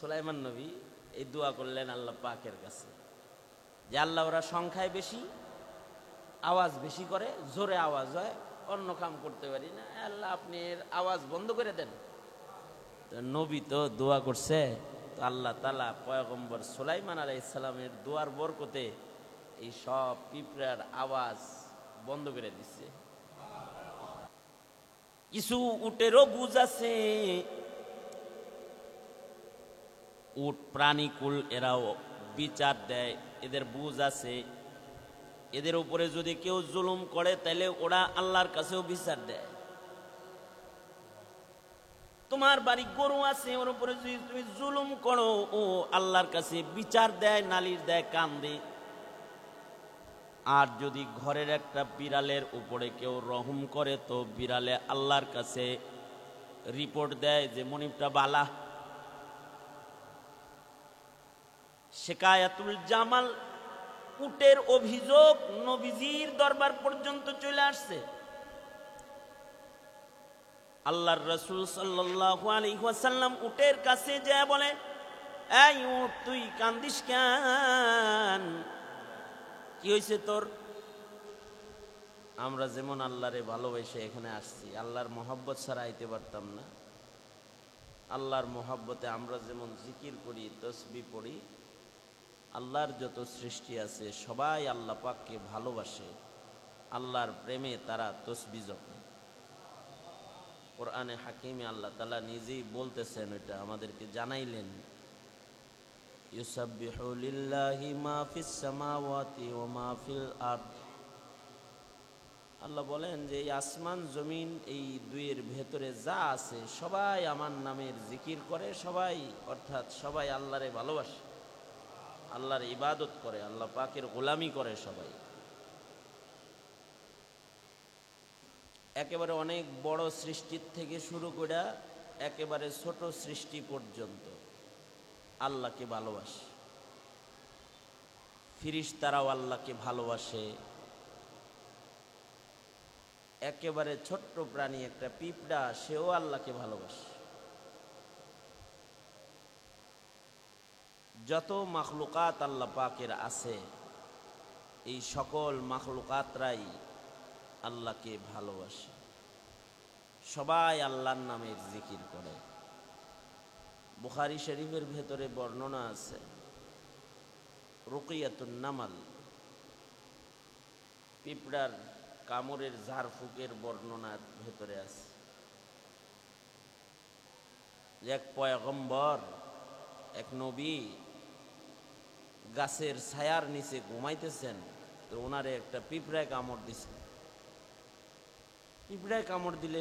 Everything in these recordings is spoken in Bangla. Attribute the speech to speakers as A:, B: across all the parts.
A: সুলাইমান নবী এই দোয়া করলেন আল্লাহ পাকের কাছে যে আল্লাহ ওরা সংখ্যায় বেশি, আওয়াজ বেশি করে, জোরে আওয়াজ হয়, অন্য কাম করতে পারি না, আল্লাহ আপনি এর আওয়াজ বন্ধ করে দেন। তো নবী তো দোয়া করছে, তো আল্লাহ তাআলা পয়গম্বর সুলাইমান আলাইহিস সালামের দোয়ার বরকতে এই সব পিঁপড়ার আওয়াজ বন্ধ করে দিচ্ছে। কিছু উটেরও বুঝ আছে, উট প্রাণীকুল, এরাও বিচার দেয়, এদের বুঝ আছে। এদের উপরে যদি কেউ জুলুম করে তাহলে ওরা আল্লাহর কাছেও বিচার দেয়। তোমার বাড়ি গরু আছে, ওর উপরে যদি তুমি জুলুম করো, ও আল্লাহর কাছে বিচার দেয়, নালিশ দেয়, কান্দে। আর যদি ঘরের একটা বিড়ালের উপরে কেউ রহম করে, তো বিড়ালে আল্লাহর কাছে রিপোর্ট দেয় যে মনিবটা বালা। শিকায়াতুল জামাল, উটের অভিযোগ নবীজির দরবার পর্যন্ত চলে আসছে। আল্লাহর রাসূল সাল্লাল্লাহু আলাইহি ওয়াসাল্লাম উটের কাছে যায় বলে, এই উট তুই কান্দিস কেন, কি হয়েছে তোর? আমরা যেমন আল্লাহরে ভালোবেসে এখানে আসছি, আল্লাহর মহব্বত ছাড়া আইতে পারতাম না। আল্লাহর মহব্বতে আমরা যেমন জিকির করি, তসবিহ পড়ি, আল্লাহর যত সৃষ্টি আছে সবাই আল্লাহ পাককে ভালোবাসে, আল্লাহর প্রেমে তারা তসবিহ জপে। কোরআনে হাকিমে আল্লাহ তাআলা নিজেই বলতেছেন, এটা আমাদেরকে জানাইলেন, ইউসাব্বিহু লিল্লাহি মা ফিস সামাওয়াতি ওয়া মা ফিল আরদ। আল্লাহ বলেন যে এই আসমান জমিন এই দুইয়ের ভেতরে যা আছে সবাই আমার নামের জিকির করে, সবাই অর্থাৎ সবাই আল্লাহরে ভালোবাসে, আল্লাহর ইবাদত করে, আল্লাহ পাকের গোলামি করে সবাই। একেবারে অনেক বড় সৃষ্টির থেকে শুরু করে একেবারে ছোট সৃষ্টি পর্যন্ত আল্লাহকে ভালোবাসে। ফিরিশতারাও আল্লাহকে ভালোবাসে। একেবারে ছোট্ট প্রাণী একটা পিঁপড়া, সেও আল্লাহকে ভালোবাসে। যত মাখলুকাত আল্লাহ পাকের আছে, এই সকল মাখলুকাতরাই আল্লাহকে ভালোবাসে, সবাই আল্লাহর নামের জিকির করে। বুখারী শরীফের ভেতরে বর্ণনা আছে, রুকিয়াতুন নামাল, পিঁপড়ার কামড়ের ঝাড়ফুঁকের বর্ণনার ভেতরে আছে। এক পয়গম্বর, এক নবী গাছের ছায়ার নিচে ঘুমাইতেছেন, তো ওনারে একটা পিঁপড়ায় কামড় দিছে। পিঁপড়ায় কামড় দিলে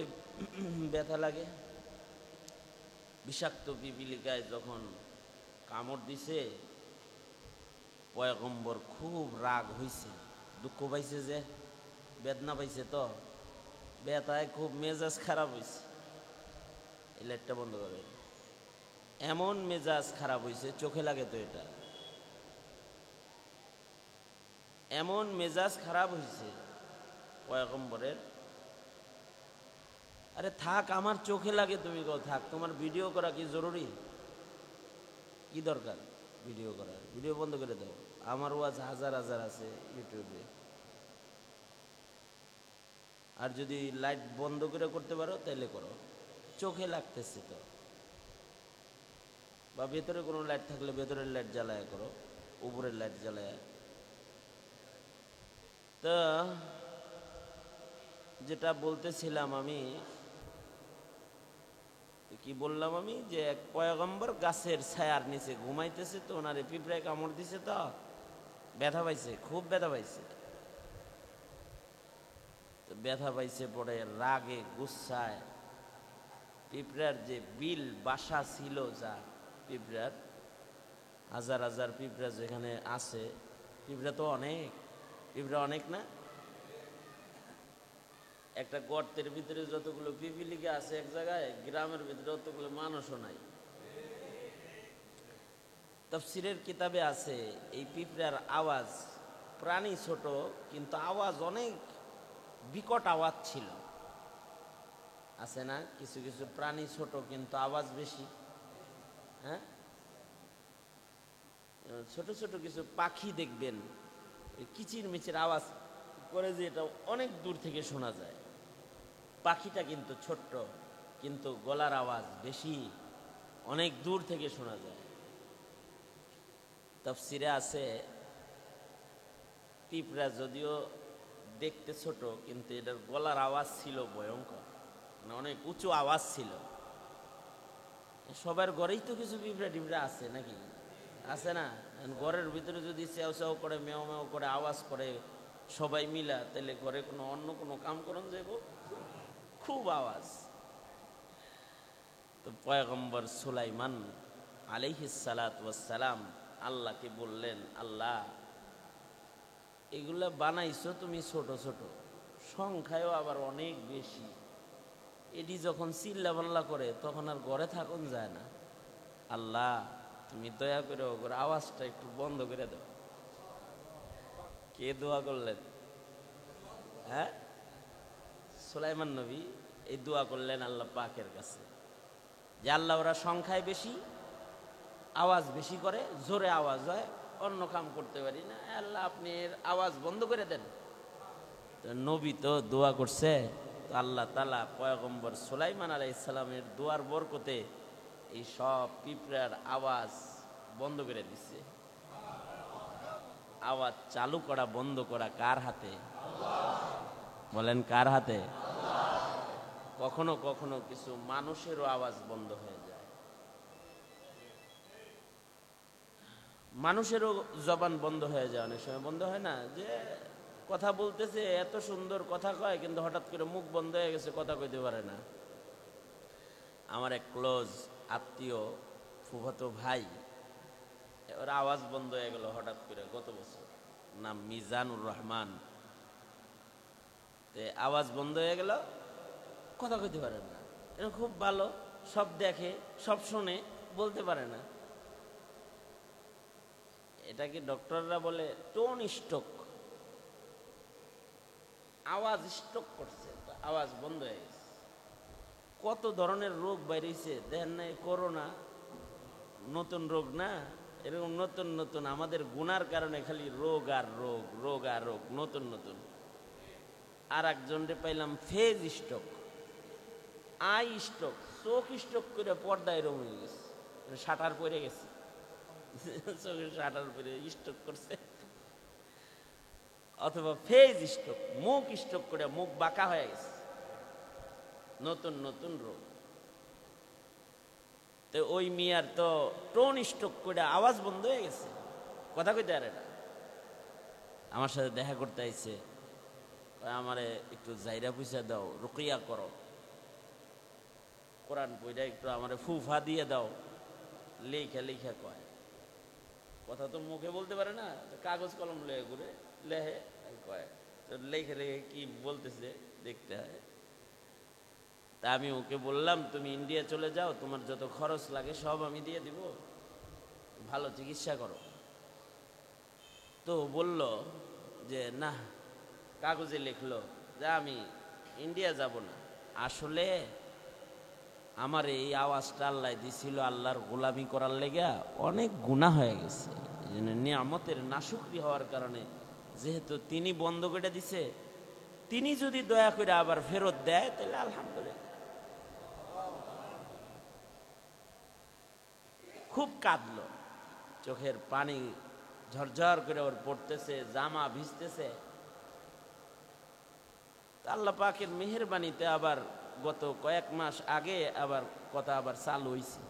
A: ব্যথা লাগে। বিষাক্ত পিপিলিকায় যখন কামড় দিছে, পয়গম্বর খুব রাগ হইছে, দুঃখ পাইছে, যে বেদনা পাইছে, তো ব্যথায় খুব মেজাজ খারাপ হয়েছে। এই লাইটটা বন্ধ করে, এমন মেজাজ খারাপ হয়েছে, চোখে লাগে তো এটা, এমন মেজাজ খারাপ হয়েছে পয়গম্বরের, আরে থাক, আমার চোখে লাগে, তুমি কও থাক, তোমার ভিডিও করা কি জরুরি? কি দরকার ভিডিও করার? ভিডিও বন্ধ করে দাও, আমার ওয়াজ হাজার হাজার আছে ইউটিউবে। আর যদি লাইট বন্ধ করে করতে পারো তাহলে করো, চোখে লাগতেছে তো। বা ভেতরে কোনো লাইট থাকলে ভেতরের লাইট জ্বালায় করো, উপরের লাইট জ্বালায়। তা যেটা বলতেছিলাম আমি, কি বললাম আমি, যে এক পয়গম্বর গাছের ছায়ার নিচে ঘুমাইতেছে, তো ওনারে পিঁপড়ায় কামড় দিছে, তো ব্যথা পাইছে, খুব ব্যথা পাইছে। তো ব্যথা পাইছে পরে রাগে গুচ্ছায় পিঁপড়ার যে বিল বাসা ছিল, যা পিঁপড়ার হাজার হাজার পিঁপড়া যেখানে আছে, পিঁপড়া তো অনেক, পিঁপড়া অনেক না, একটা গর্তের ভিতরে যতগুলো পিপিলিকা আছে এক জায়গায়, গ্রামের ভিতরে অতগুলো মানুষও নাই। তাফসীরের কিতাবে আছে এই পিঁপড়ার আওয়াজ, প্রাণী ছোট কিন্তু আওয়াজ অনেক বিকট আওয়াজ ছিল। আছে না কিছু কিছু প্রাণী ছোট কিন্তু আওয়াজ বেশি? হ্যাঁ, ছোট ছোট কিছু পাখি দেখবেন কিচির মিচির আওয়াজ করে, যে এটা অনেক দূর থেকে শোনা যায়। পাখিটা কিন্তু ছোট্ট, কিন্তু গলার আওয়াজ বেশি, অনেক দূর থেকে শোনা যায়। তাফসিরে আছে পিঁপড়া যদিও দেখতে ছোট, কিন্তু এটার গলার আওয়াজ ছিল ভয়ঙ্কর, মানে অনেক উঁচু আওয়াজ ছিল। সবার ঘরেই তো কিছু পিঁপড়া টিপড়া আছে নাকি, আছে না? ঘরের ভিতরে যদি চেও চেও করে, মেও মেও করে আওয়াজ করে সবাই মিলা, তাহলে ঘরে কোনো অন্য কোনো কাম করন যাব, খুব আওয়াজ। তো পয়গম্বর সুলাইমান আলাইহিস সালাতু ওয়াস সালাম আল্লাহকে বললেন, আল্লাহ এগুলা বানাইছো তুমি ছোট ছোট, সংখ্যায়ও আবার অনেক বেশি, এটি যখন চিল্লা পাল্লা করে তখন আর ঘরে থাকুন যায় না। আল্লাহ তুমি দয়া করে ওর আওয়াজটা একটু বন্ধ করে দাও। কে দোয়া করলেন? হ্যাঁ, সুলাইমান নবী এই দোয়া করলেন আল্লাহ পাকের কাছে, যে আল্লাহ ওরা সংখ্যায় বেশি, আওয়াজ বেশি করে, জোরে আওয়াজ হয়, অন্য কাম করতে পারি না, আল্লাহ আপনি এর আওয়াজ বন্ধ করে দেন। নবী তো দোয়া করছে, তো আল্লাহ তাআলা পয়গম্বর সুলাইমান আলাইহিস সালামের দোয়ার বরকতে এই সব পিঁপড়ার আওয়াজ বন্ধ করে দিচ্ছে। আওয়াজ চালু করা বন্ধ করা কার হাতে? বলেন কার হাতে? কখনো কখনো কিছু মানুষেরও আওয়াজ বন্ধ হয়ে যায়, মানুষেরও জবান বন্ধ হয়ে যায়, অনেক সময় বন্ধ হয় না, যে কথা বলতেছে এত সুন্দর কথা কয়, কিন্তু হঠাৎ করে মুখ বন্ধ হয়ে গেছে, কথা কইতে পারে না। আমার এক ক্লোজ আত্মীয় ফুফাতো ভাই, ওর আওয়াজ বন্ধ হয়ে গেল হঠাৎ করে গত বছর, নাম মিজানুর রহমান। আওয়াজ বন্ধ হয়ে গেল, কথা কইতে পারে না। এটা খুব ভালো, সব দেখে সব শোনে, বলতে পারে না। এটাকে ডক্টররা বলে টোন স্ট্রোক, আওয়াজ স্ট্রোক করছে, আওয়াজ বন্ধ হয়ে গেছে। কত ধরনের রোগ বাইরেছে দেখেন না, করোনা নতুন রোগ না, এরকম নতুন নতুন আমাদের গুনার কারণে খালি রোগ আর রোগ, রোগ আর রোগ, নতুন নতুন। আর একজনকে পাইলাম ফেজ স্ট্রোক, আই স্ট্রোক, চোখ স্ট্রোক করে পর্দায় এরকম হয়ে গেছে, শাটার পড়ে গেছে, চোখের শাটার পরে স্ট্রোক করছে। অথবা ফেজ স্ট্রোক, মুখ স্ট্রোক করে মুখ বাঁকা হয়ে গেছে, নতুন নতুন রোগ। তো ওই মিয়ার তো টোন স্ট্রোক করে আওয়াজ বন্ধ হয়ে গেছে, কথা কইতে পারে না। আমার সাথে দেখা করতে আইছে, আমারে একটু জাইরা পয়সা দাও, রুকিয়া করো, কোরআন বইটা একটু আমারে ফুফা দিয়ে দাও, লেখা লেখা কয়। কথা তো মুখে বলতে পারে না, কাগজ কলম লেখে ঘুরে লেহে কয়, তো লেখে লেখে কি বলতেছে দেখতে হয়। তা আমি ওকে বললাম, তুমি ইন্ডিয়া চলে যাও, তোমার যত খরচ লাগে সব আমি দিয়ে দিব, ভালো চিকিৎসা করো। তো বলল যে না, কাগজে লিখলো যে আমি ইন্ডিয়া যাব না, আসলে আমার এই আওয়াজটা আল্লাহ দিছিল আল্লাহর গোলামি করার লেগা, অনেক গুনাহ হয়ে গেছে, নিয়ামতের নাশুকরি হওয়ার কারণে, যেহেতু তিনি বন্ধ করে দিছে, তিনি যদি দয়া করে আবার ফেরত দেয় তাহলে আলহামদুলিল্লাহ। খুব কাঁদলো, চোখের পানি ঝরঝর করে ওর পড়তেছে, জামা ভিজতেছে। আল্লাহ পাকের মেহেরবানিতে আবার গত কয়েক মাস আগে আবার কথা আবার চালু হইছে,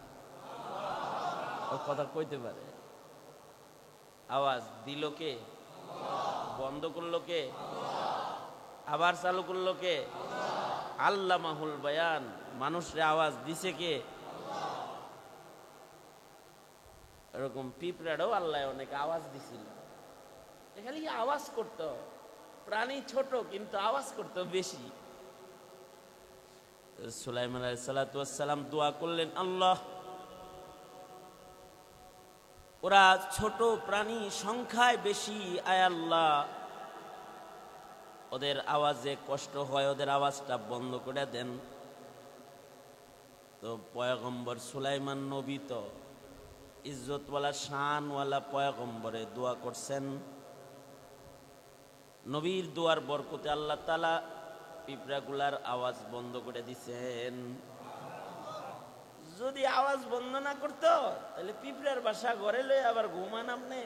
A: ও কথা কইতে পারে। আওয়াজ দিল কে? বন্ধ করলো কে? আবার চালু করলো কে? আল্লাহ মাহুল বায়ান, মানুষরে আওয়াজ দিছে কে? এরকম পিঁপড়ারও আল্লাহ অনেক আওয়াজ দিছিল, খালি আওয়াজ করত, প্রাণী ছোট কিন্তু আওয়াজ করত বেশি। সুলাইমান আলাইহিস সালাতু ওয়াস সালাম দোয়া করলেন, আল্লাহ ওরা ছোট প্রাণী, সংখ্যায় বেশি, আয় আল্লাহ ওদের আওয়াজে কষ্ট হয়, ওদের আওয়াজটা বন্ধ করে দেন। তো পয়গম্বর সুলাইমান নবী তো ইজ্জতওয়ালা শানওয়ালা পয়গম্বরে দোয়া করছেন। নবীর দোয়ার বরকতে আল্লাহ তাআলা পিঁপড়াগুলার আওয়াজ বন্ধ করে দিছেন। যদি আওয়াজ বন্ধ না করতো তাহলে পিঁপড়ার বাসা ঘরে লয়ে আবার ঘুমান আপনি।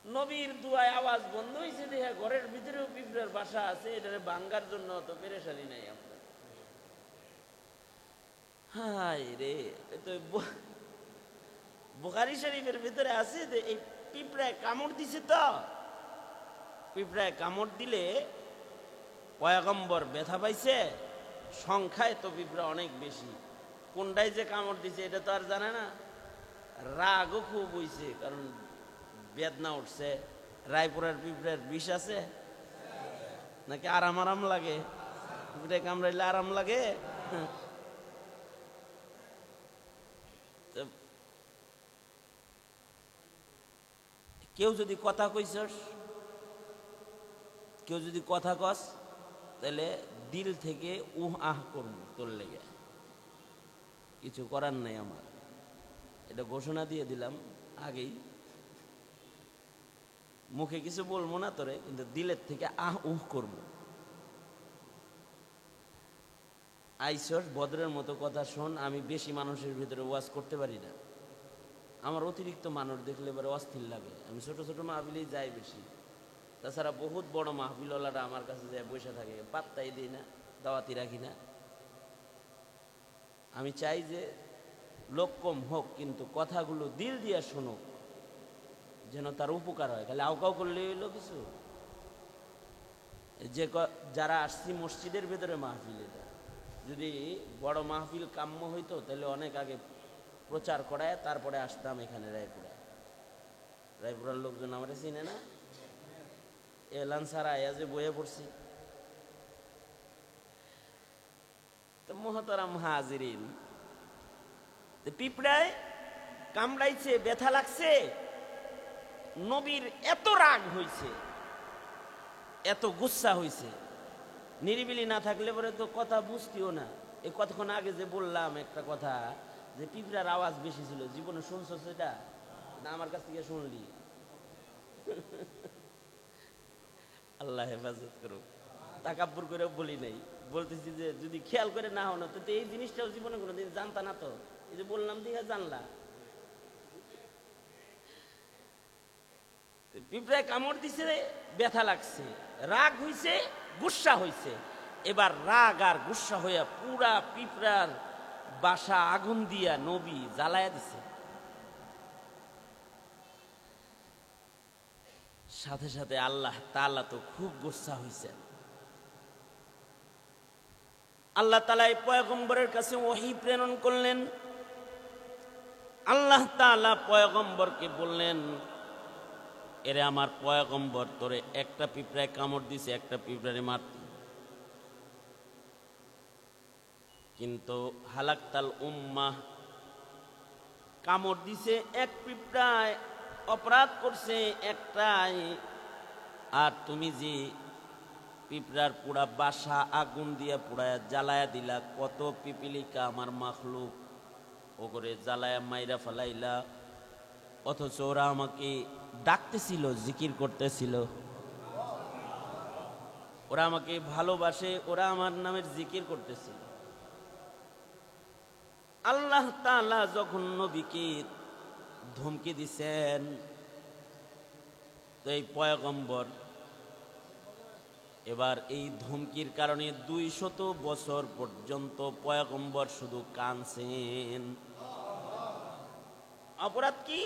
A: নবীর দুয়ায় আওয়াজ বন্ধ হয়েছে দেখে ঘরের ভিতরেও পিঁপড়ার বাসা আছে, এটা ভাঙ্গার জন্য অত পেরেশানি নাই আপনার। হায় রে, বুখারী শরীফের ভিতরে আছে যে এই পিঁপড়ায় কামড় দিছে, তো পিঁপড়ায় কামড় দিলে পয়গম্বর ব্যথা পাইছে, সংখ্যায় তো পিঁপড়া অনেক বেশি, কোনটাই যে কামড় দিছে এটা তো আর জানে না। রাগও খুব হইছে, কারণ বেদনা উঠছে। রায়পুরের পিঁপড়ার বিষ আছে নাকি আরাম আরাম লাগে? পিঁপড়ায় কামড়াইলে আরাম লাগে? কেউ যদি কথা কইছস, কেউ যদি কথা কস, তাহলে দিল থেকে উহ আহ করব তোর লেগে, কিছু করার নাই আমার। এটা ঘোষণা দিয়ে দিলাম আগেই, মুখে কিছু বলবো না তোরে, কিন্তু দিলের থেকে আহ উহ করব। আইসস বদরের মতো কথা শোন, আমি বেশি মানুষের ভিতরে ওয়াজ করতে পারি না, আমার অতিরিক্ত মানুষ দেখলে এবারে অস্থির লাগে। আমি ছোট ছোট মাহফিলেই যাই বেশি, তাছাড়া বহুত বড় মাহফিলওয়ালারা আমার কাছে যায় বসে থাকে, পাত্তাই দিই না, দাওয়াতি রাখি না। আমি চাই যে লোক কম হোক, কিন্তু কথাগুলো দিল দিয়া শুনুক, যেন তার উপকার হয়। খালি আউকাউ করলে হইলো কিছু। যে যারা আসছি মসজিদের ভেতরে মাহফিল, এটা যদি বড় মাহফিল কাম্য হইতো তাহলে অনেক আগে প্রচার করায় তারপরে আসতাম এখানে রায়পুরা। রায়পুরার লোকজন আমার চিনে না, এলান সারা আয়াজে বয়ে পড়ছি। তো মোহতারাম হাজিরিন, পিঁপড়ায় কামড়াইছে, ব্যথা লাগছে, নবীর এত রাগ হইছে, এত গুসা হইছে, নিরিবিলি না থাকলে পরে তো কথা বুঝতিও না। এই কতক্ষণ আগে যে বললাম একটা কথা, যে পিঁপড়ার আওয়াজ বেশি ছিল, জীবনে শুনছো সেটা না? আমার কাছ থেকে শুনলি? আল্লাহ হেফাজত করুক। তাকাব্বুর করে বলি নাই, বলতেছি যে যদি খেয়াল করে না হনো তো এই জিনিসটাও জীবনে কোনোদিন জানতা না। তো এই যে বললাম দিকে জানলা। পিঁপড়ায় কামড় দিছে, ব্যথা লাগছে, রাগ হইছে, গুসা হইছে। এবার রাগ আর গুসা হইয়া পুরা পিঁপড়ার বাসা আগুন দিয়া নবী জ্বালায়া দিছে। সাথে সাথে আল্লাহ তাআলা তো খুব গুসা হইছেন। আল্লাহ তাআলা এই পয়গম্বরের কাছে ওহী প্রেরণ করলেন। আল্লাহ তাআলা পয়গম্বরকে বললেন, এরে আমার পয়গম্বর, তোরে একটা পিঁপড়ায় কামড় দিছে, একটা পিঁপড়ারে মার, কিন্তু হালাকতাল উম্মাহ, কামড় দিছে এক পিঁপড়ায়, অপরাধ করছে একটাই, আর তুমি যে পিঁপড়ার পুরা বাসা আগুন দিয়া পুড়ায়া জ্বালায়া দিলা, কত পিপিলিকা আমার মাখলুক ও করে জ্বালায়া মাইরা ফেলাইলা, অথচ ওরা আমাকে ডাকতেছিল, জিকির করতেছিল, ওরা আমাকে ভালোবাসে, ওরা আমার নামের জিকির করতেছিল। আল্লাহ তাআলা যখন নবীকে ধমকি দিছেন, তো এই পয়গম্বর এবার এই ধমকির কারণে 200 বছর পর্যন্ত পয়গম্বর শুধু কাঁদছেন। অপরাধ কি?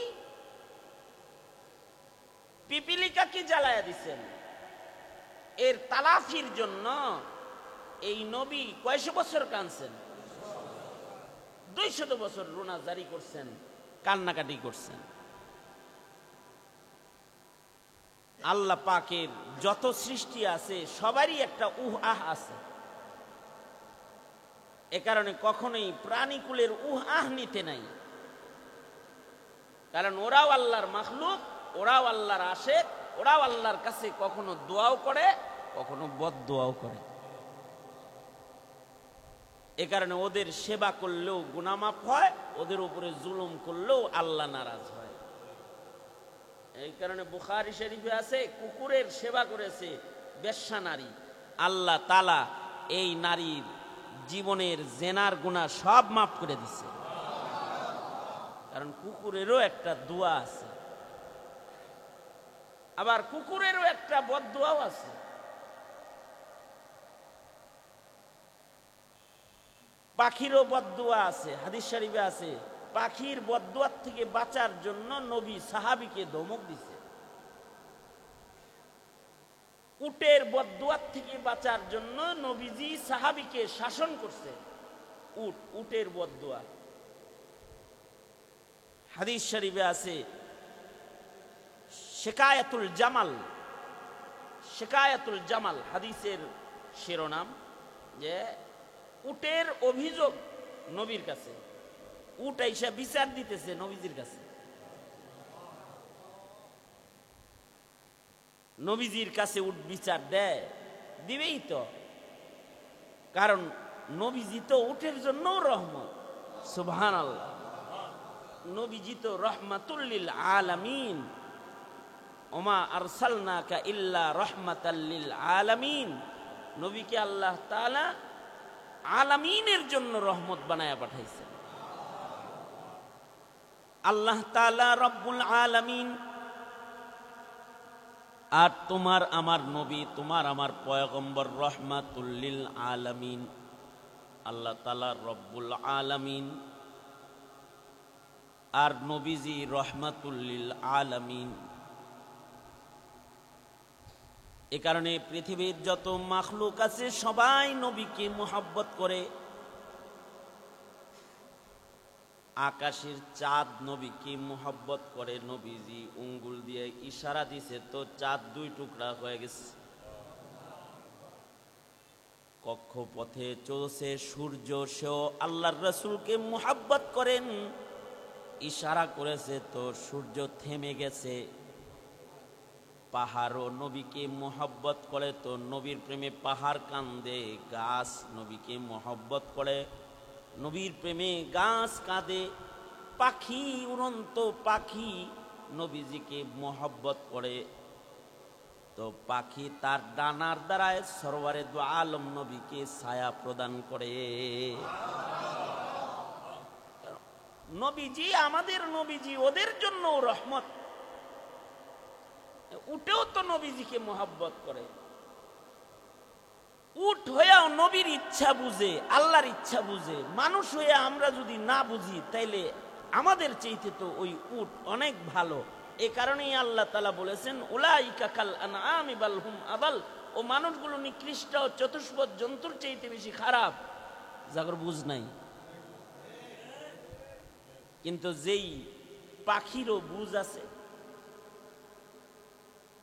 A: পিপিলিকাকে জ্বালায়া দিছেন। এর তালাফির জন্য এই নবী কয়শো বছর কাঁদছেন? 200 বছর রোনা জারি করছেন, কান্নাকাটি করছেন। আল্লাহ পাকের যত সৃষ্টি আছে সবারই একটা উহ আহ আছে। এ কারণে কখনোই প্রাণীকুলের উহ আহ নিতে নাই, কারণ ওরাও আল্লাহর মাখলুক, ওরাও আল্লাহর আশেক, ওরাও আল্লাহর কাছে কখনো দোয়াও করে, কখনো বদ দোয়াও করে। এ কারণে ওদের সেবা করলেও গুনাহ মাফ হয়, ওদের উপরে জুলুম করলেও আল্লাহ নারাজ হয়। এই কারণে বুখারী শরীফে আছে, কুকুরের সেবা করেছে বেশ্যা নারী, আল্লাহ তাআলা এই নারীর জীবনের জেনার গুনাহ সব মাফ করে দিছে। কারণ কুকুরেরও একটা দোয়া আছে, আবার কুকুরেরও একটা বদদোয়াও আছে। পাখিরও বদদোয়া আছে, হাদিস শরীফে আছে, পাখির বদদোয়ার থেকে বাঁচার জন্য নবী সাহাবীকে ধমক দিছে। উটের বদদোয়ার থেকে বাঁচার জন্য নবীজি সাহাবীকে শাসন করছে। উটের বদদোয়া হাদিস শরীফে আছে, শিকায়াতুল জামাল, শিকায়াতুল জামাল হাদিসের শিরোনাম, যে উটের অভিযোগ নবীর কাছে, উট আইসা বিচার দিতেছে নবীজির কাছে। নবীজির কাছে উট বিচার দেয়, দিবেই তো, কারণ নবীজি তো উটের জন্য রহমত। সুবহানাল্লাহ, নবীজি তো রহমাতুল লিল আলামিন, ওমা আরসালনাকা ইল্লা রাহমাতাল লিল আলামিন। নবীকে আল্লাহ তাআলা আলামিনের জন্য রহমত বানায়া পাঠাইছেন। আল্লাহ তাআলা রব্বুল আলামিন, আর তোমার আমার নবী, তোমার আমার পয়গম্বর রহমাতুল লিল আলামিন। আল্লাহ তাআলা রব্বুল আলামিন আর নবীজি রহমাতুল লিল আলামিন। এ কারণে পৃথিবীর যত মাখলুক আছে সবাই নবীকে মুহাব্বত করে। আকাশের চাঁদ নবীকে মুহাব্বত করে। নবীজি আঙ্গুল দিয়ে ইশারা দিছে তো চাঁদ 2 টুকরা হয়ে গেছে। কক্ষপথে চলছে সূর্য, সেও আল্লাহর রাসূলকে মুহাব্বত করেন, ইশারা করেছে তো সূর্য থেমে গেছে। পাহাড়ও নবীকে মুহাব্বত করে তো নবীর প্রেমে পাহাড় কান্দে। গাছ নবীকে মুহাব্বত করে, নবীর প্রেমে গাছ কাঁদে। পাখি, উড়ন্ত পাখি নবীজিকে মুহাব্বত করে তো পাখি তার ডানার দ্বারায় সরওয়ারে দু আলম নবীকে ছায়া প্রদান করে। নবীজি, আমাদের নবীজি, ওদের জন্য রহমত। উটেও তো নবীজিকে মুহাব্বত করে। উট হয়েও নবীর ইচ্ছা বুঝে, আল্লাহর ইচ্ছা বুঝে। মানুষ হয়ে আমরা যদি না বুঝি তাইলে আমাদের চাইতে তো ওই উট অনেক ভালো। এ কারণেই আল্লাহ তাআলা বলেছেন, উলাইকা কাল আনআমি বাল হুম আদাল। ও মানুষগুলো নিকৃষ্ট, চতুষ্পদ জন্তুর চাইতে বেশি খারাপ, যাগর বুঝ নাই। কিন্তু যেই পাখিরও বুঝ আছে,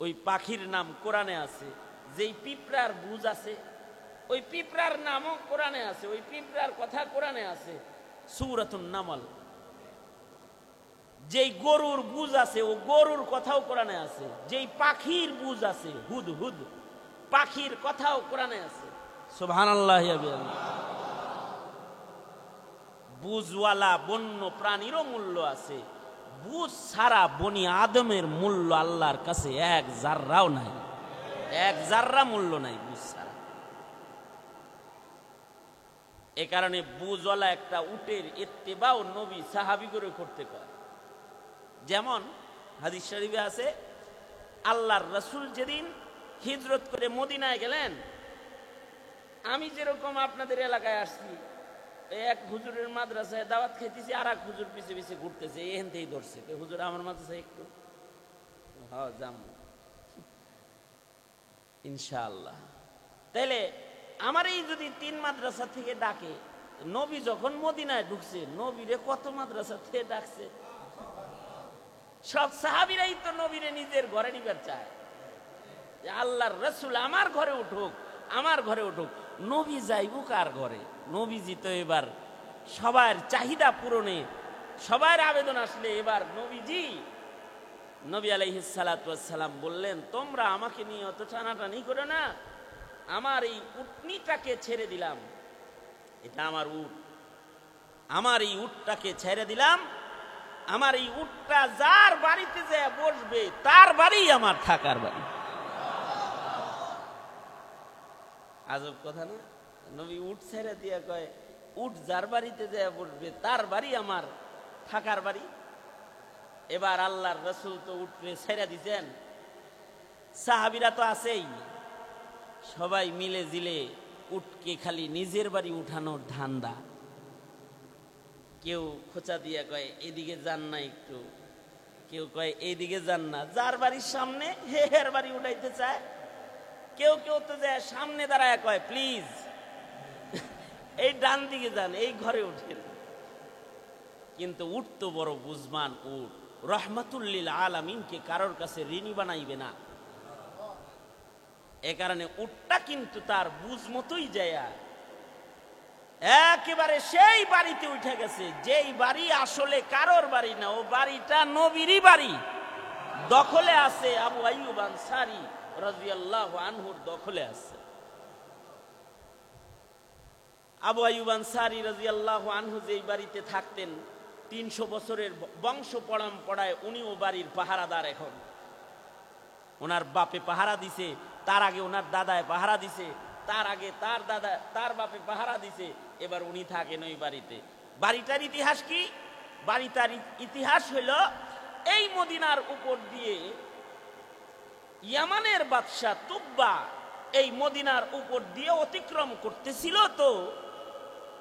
A: ওই পাখির নাম কোরআনে আছে। যেই পিঁপড়ার বুঝ আছে, ওই পিঁপড়ার নামও কোরআনে আছে। ওই পিঁপড়ার কথা কোরআনে আছে, সূরাতুন নামল। যেই গরুর বুঝ আছে, ও গরুর কথাও কোরআনে আছে। যেই পাখির বুঝ আছে, হুদহুদ, পাখির কথাও কোরআনে আছে। সুবহানাল্লাহ। বুঝওয়ালা বন্য প্রাণীরও মূল্য আছে। বুঝ ছাড়া বনি আদমের মূল্য আল্লাহর কাছে 1 জাররাও নাই, 1 জাররা মূল্য নাই বুঝ ছাড়া। এ কারণে বুঝওয়ালা একটা উটের ইত্তেবাও নবী সাহাবী করে করতে কয়। যেমন হাদিস শরীফে আছে, আল্লাহর রাসূল যেদিন হিজরত করে মদিনায় গেলেন, আমি যেরকম আপনাদের এলাকায় আসছি, এক হুজুরের মাদ্রাসায় দাওয়াত খেতেছি, আর এক হুজুর পিছে পিছে ঘুরতেছে, এখান থেকেই ধরছে, হুজুর আমার মাদ্রাসায় একটু। হ্যাঁ, যাম ইনশাআল্লাহ। তাইলে আমার এই যদি 3 মাদ্রাসা থেকে ডাকে, নবী যখন মদিনায় ঢুকছে, নবীরে কত মাদ্রাসা থেকে ডাকছে? সব সাহাবীরাই তো নবীরে নিজের ঘরে নিবার চায়, যে আল্লাহর রাসূল আমার ঘরে উঠুক, আমার ঘরে উঠুক। নবী যাইব কার ঘরে? নবীজি তো এবার সবার চাহিদা পূরণে, সবার আবেদন আসলে এবার নবী আলাইহিস সালাতু ওয়াস সালাম বললেন, তোমরা আমাকে নিয়ে অত টানাটানি করো না, আমার এই উটনিটাকে ছেড়ে দিলাম, এটা আমার উট, আমার এই উটটাকে ছেড়ে দিলাম, আমার এই উটটা যার বাড়িতে যে বসবে তার বাড়ি আমার থাকার বাড়ি। আজব কথা না? নবী উট ছেড়ে দিয়ে কয় উট যার বাড়িতে যে বসবে তার বাড়ি আমার থাকার বাড়ি। এবার আল্লাহর রাসূল তো উটরে ছেড়ে দিছেন, সাহাবীরা তো আছেই, সবাই মিলে জিলে উটকে খালি নিজের বাড়ি উঠানোর ধান্দা। কেউ খোঁচা দিয়ে কয় এদিকে যান না একটু, কেউ কয় এইদিকে যান না, যার বাড়ির সামনে হের বাড়ি উঠাইতে চায়। কেউ কেউ তো যায় সামনে দাঁড়ায় কয় প্লিজ এই ডান দিকে যান, এই ঘরে উঠেন। কিন্তু উট তো বড় বুঝমান উট, রহমাতুল্লিল আলামিনকে কারোর কাছে ঋণী বানাইবে না। এ কারণে উটটা কিন্তু তার বুঝ মতোই যায় একেবারে সেই বাড়িতে উঠে গেছে, যেই বাড়ি আসলে কারোর বাড়ি না, ও বাড়িটা নবীরই বাড়ি, দখলে আছে আবু আইয়ুব আনসারী রাদিয়াল্লাহু আনহুর দখলে আছে। আবু আইয়ুব আনসারী রাদিয়াল্লাহু আনহু যেই বাড়িতে থাকতেন, 300 বছরের বংশ পরম্পরায় উনিও বাড়ির পাহারাদার। এখন ওনার বাপে পাহারা দিছে, তার আগে ওনার দাদায় পাহারা দিছে, তার আগে তার দাদা তার বাপে পাহারা দিছে, এবার উনি থাকেন ওই বাড়িতে। বাড়িটার ইতিহাস কি? বাড়িটার ইতিহাস হইল এই মদিনার উপর দিয়ে ইয়ামানের বাদশা তুব্বা এই মদিনার উপর দিয়ে অতিক্রম করতেছিল। তো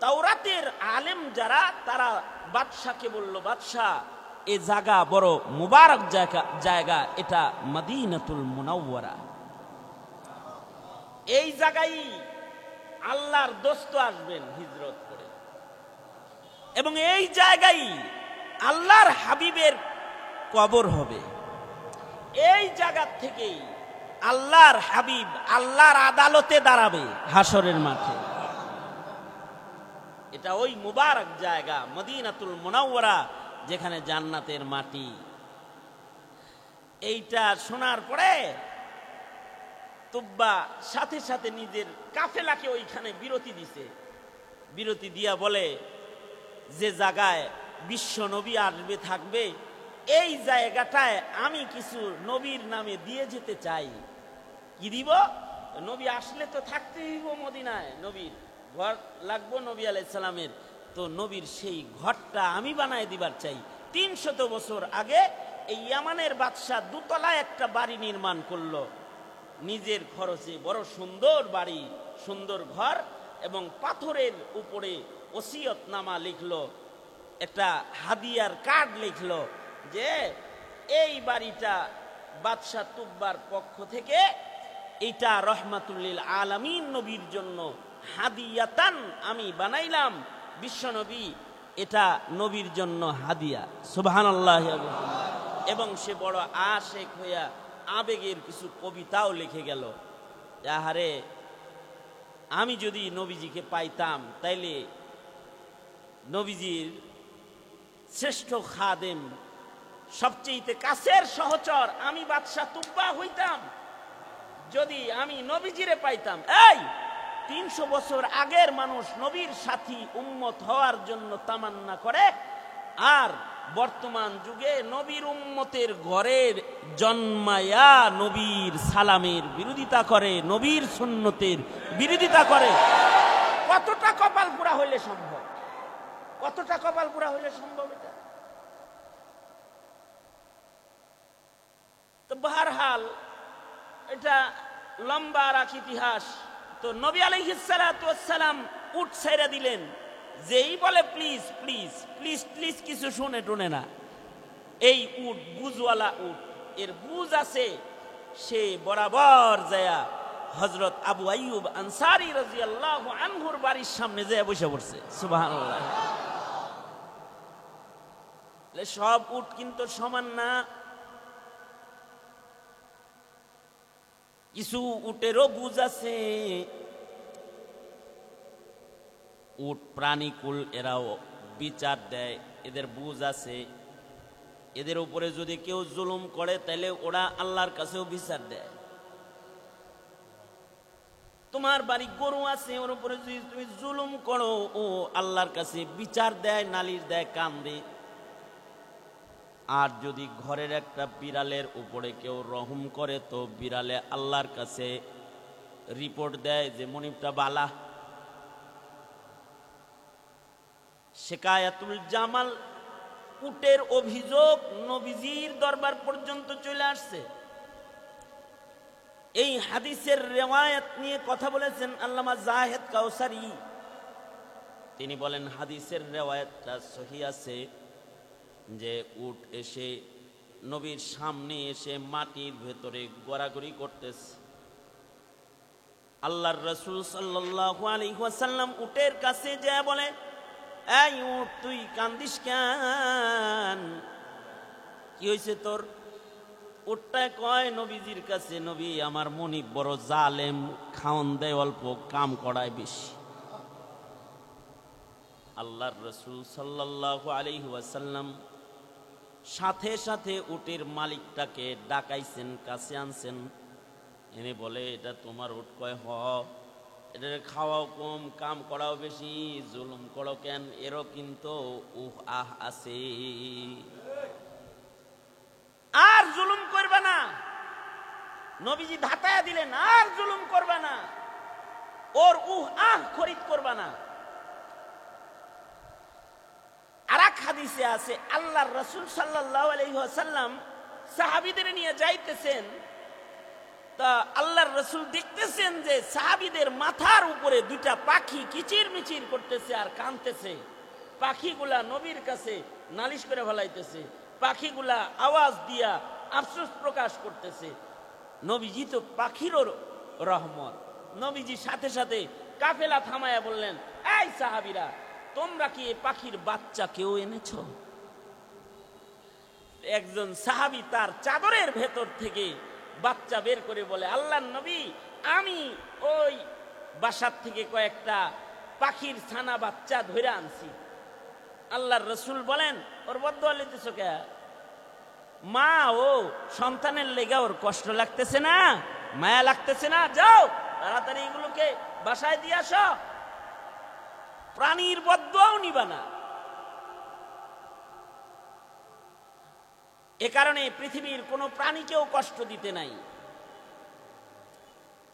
A: তাওরাতের আলেম যারা, তারা বাদশাকে বলল, বাদশা এ জায়গা বড় মুবারক জায়গা, এটা মদিনাতুল মুনাওয়ারা, এই জায়গায় আল্লাহর দোস্ত আসবেন হিজরত করে, এবং এই জায়গায় আল্লাহর হাবিবের কবর হবে। এই জায়গা থেকেই আল্লাহর হাবিব আল্লাহর আদালতে দাঁড়াবে হাসরের মাঠে। এটা ওই মুবারক জায়গা মদিনাতুল মুনাওয়ারা, যেখানে জান্নাতের মাটি। এইটা শোনার পরে তুব্বা সাথে সাথে নিজের কাফেলাকে ওইখানে বিরতি দিছে। বিরতি দিয়া বলে, যে জায়গায় বিশ্ব নবী আসবে থাকবে, এই জায়গাটায় আমি কিছু নবীর নামে দিয়ে যেতে চাই। কি দিব? নবী আসলে তো থাকতে হইব মদিনায়, নবীর ঘর লাগবো নবী আলাইহিস সালামের, তো নবীর সেই ঘরটা আমি বানায় দিবার চাই। 300 বছর আগে এই ইয়ামানের বাদশা দুতলায় একটা বাড়ি নির্মাণ করলো নিজের খরচে, বড় সুন্দর বাড়ি, সুন্দর ঘর, এবং পাথরের উপরে ওসিয়তনামা লিখলো, একটা হাদিয়ার কার্ড লিখলো যে এই বাড়িটা বাদশা তুব্বার পক্ষ থেকে এটা রহমাতুল্লিল আলামিন নবীর জন্য হাদিয়াতান আমি বানাইলাম, বিশ্ব নবী এটা নবীর জন্য হাদিয়া। সুবহানাল্লাহ। এবং সে বড় আশেক হইয়া আবেগের কিছু কবিতাও লিখে গেল, আহারে আমি যদি নবীজিকে পাইতাম তাইলে নবীজির শ্রেষ্ঠ খাদেম, সবচেয়ে কাছের সহচর আমি বাদশা তুব্বা হইতাম যদি আমি নবীজিরে পাইতাম। এই 300 বছর আগের মানুষ নবীর সাথী উম্মত হওয়ার জন্য তামান্না করে, আর বর্তমান যুগে নবীর উম্মতের ঘরের জন্মায়া নবীর সালামের বিরোধিতা করে, নবীর সুন্নতের বিরোধিতা করে। কতটা কপাল পুরা হইলে সম্ভব? কতটা কপাল পুরা হইলে সম্ভব? এটা তো বাহরহাল এটা লম্বা রাখ ইতিহাস। তো নবী আলাইহিস সালাতু ওয়াস সালাম উট ছেড়ে দিলেন, যেই বলে প্লিজ প্লিজ প্লিজ প্লিজ, কিছু শুনে টুনে না। এই উট বুঝওয়ালা উট, এর বুঝ আছে, সে বরাবর যায়া হযরত আবু আইয়ুব আনসারী রাদিয়াল্লাহু আনহুর বাড়ির সামনে যেয়ে বসে পড়ছে। সুবহানাল্লাহ। সব উট কিন্তু সমান না, কিছু উটেরও বুঝ আছে। উট প্রাণীকুল, এরাও বিচার দেয়, এদের বুঝ আছে। এদের উপরে যদি কেউ জুলুম করে তাহলে ওরা আল্লাহর কাছেও বিচার দেয়। তোমার বাড়ি গরু আছে, ওর উপরে যদি তুমি জুলুম করো, ও আল্লাহর কাছে বিচার দেয়, নালিশ দেয়, কান্দে। আর যদি ঘরের একটা বিড়ালের উপরে কেউ রহম করে, তো বিড়ালে আল্লাহর কাছে রিপোর্ট দেয় যে মনিবটা বালা। শেকায়াতুল জামাল, উটের অভিযোগ নবীজির দরবার পর্যন্ত চলে আসছে। এই হাদিসের রিওয়ায়াত নিয়ে কথা বলেছেন আল্লামা জাহেদ কাউসারি। তিনি বলেন হাদিসের রিওয়ায়াতটা সহিহ আছে যে উট এসে নবীর সামনে এসে মাটির ভেতরে গড়াগড়ি করতেছে। আল্লাহর রাসূল সাল্লাল্লাহু আলাইহি ওয়াসাল্লাম উটের কাছে যায় বলে, এই উট, তুই কান্দিস কেন? কি হয়েছে তোর? উটটা কয় নবীজির কাছে, নবী, আমার মনিব বড় জালেম, খাওন দেয় অল্প, কাম করায় বেশি। আল্লাহর রাসূল সাল্লাল্লাহু আলাইহি ওয়াসাল্লাম সাথে সাথে উটের মালিকটাকে ডাকাইছেন, কাছে আনছেন, এনে বলে, এটা তোমার উট? কয়, হ। এটা খাওয়াও কম, কাম করাও বেশি, জুলুম করো কেন? এরও কিন্তু আহ আছে। আর জুলুম করবে না। নবীজি ধাতায়া দিলেন, আর জুলুম করবে না, ওর আহ খরিদ করবে না। আরেক হাদিসে আছে আল্লাহর রাসূল সাল্লাল্লাহু আলাইহি ওয়াসাল্লাম সাহাবীদের নিয়ে যাইতেছেন, তা আল্লাহর রাসূল দেখতেছেন যে সাহাবীদের মাথার উপরে দুইটা পাখি কিচির মিচির করতেছে আর কাঁদতেছে। পাখিগুলা নবীর কাছে নালিশ করে ফেলাইতেছে, পাখিগুলা আওয়াজ দিয়া আফসোস প্রকাশ করতেছে। নবীজি তো পাখিরও রহমত। নবীজি সাথে সাথে কাফেলা থামায়া বললেন, এই সাহাবীরা, তোমরা কি এই পাখির বাচ্চা কেউ এনেছ? একজন সাহাবী তার চাদরের ভেতর থেকে বাচ্চা বের করে বলে, আল্লাহর নবী, আমি ওই বাসার থেকে কয়েকটা পাখির ছানা বাচ্চা ধরে আনছি। আল্লাহর রাসূল বলেন, ওর বদদুয়া লইতেছ কে? মা ও সন্তানের লেগে ওর কষ্ট লাগতেছে না, মায়া লাগতেছে না? যাও তাড়াতাড়ি এগুলোকে বাসায় দিয়ে আসো। প্রাণীর বদদুয়াও নিবা না। এ কারণে পৃথিবীর কোন প্রাণীকেও কষ্ট দিতে নাই।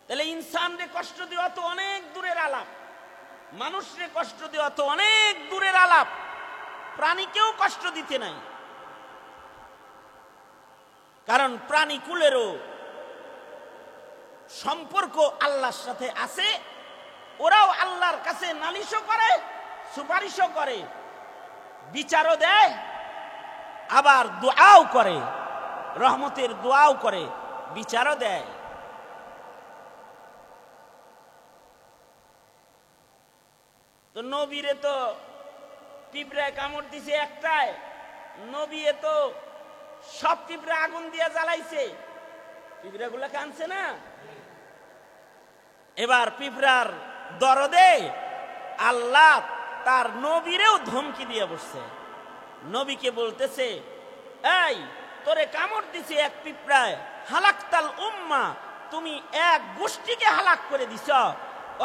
A: তাহলে ইনসানরে কষ্ট দেওয়া তো অনেক দূরের আলাপ, মানুষরে কষ্ট দেওয়া তো অনেক দূরের আলাপ, প্রাণীকেও কষ্ট দিতে নাই। কারণ প্রাণীকুলেরও সম্পর্ক আল্লাহর সাথে আছে, ওরাও আল্লাহর কাছে নালিশও করে, সুপারিশও করে, বিচারও দেয়, আবার দোয়াও করে, রহমতের দোয়াও করে, বিচারও দেয়। তো নবীরে তো পিঁপড়ায় কামড় দিছে একটায়, নবী তো সব পিঁপড়া আগুন দিয়ে জ্বালাইছে, পিঁপড়া গুলা কানছে না? এবার পিঁপড়ার দরদে আল্লাহ তার নবীরেও ধমকি দিয়ে বসছে। নবীকে বলতেছে, এই তোরে কামড় দিছে এক পিঁপড়ায়, হালাকতাল উম্মা, তুমি এক গোষ্ঠীকে হালাক করে দিছ,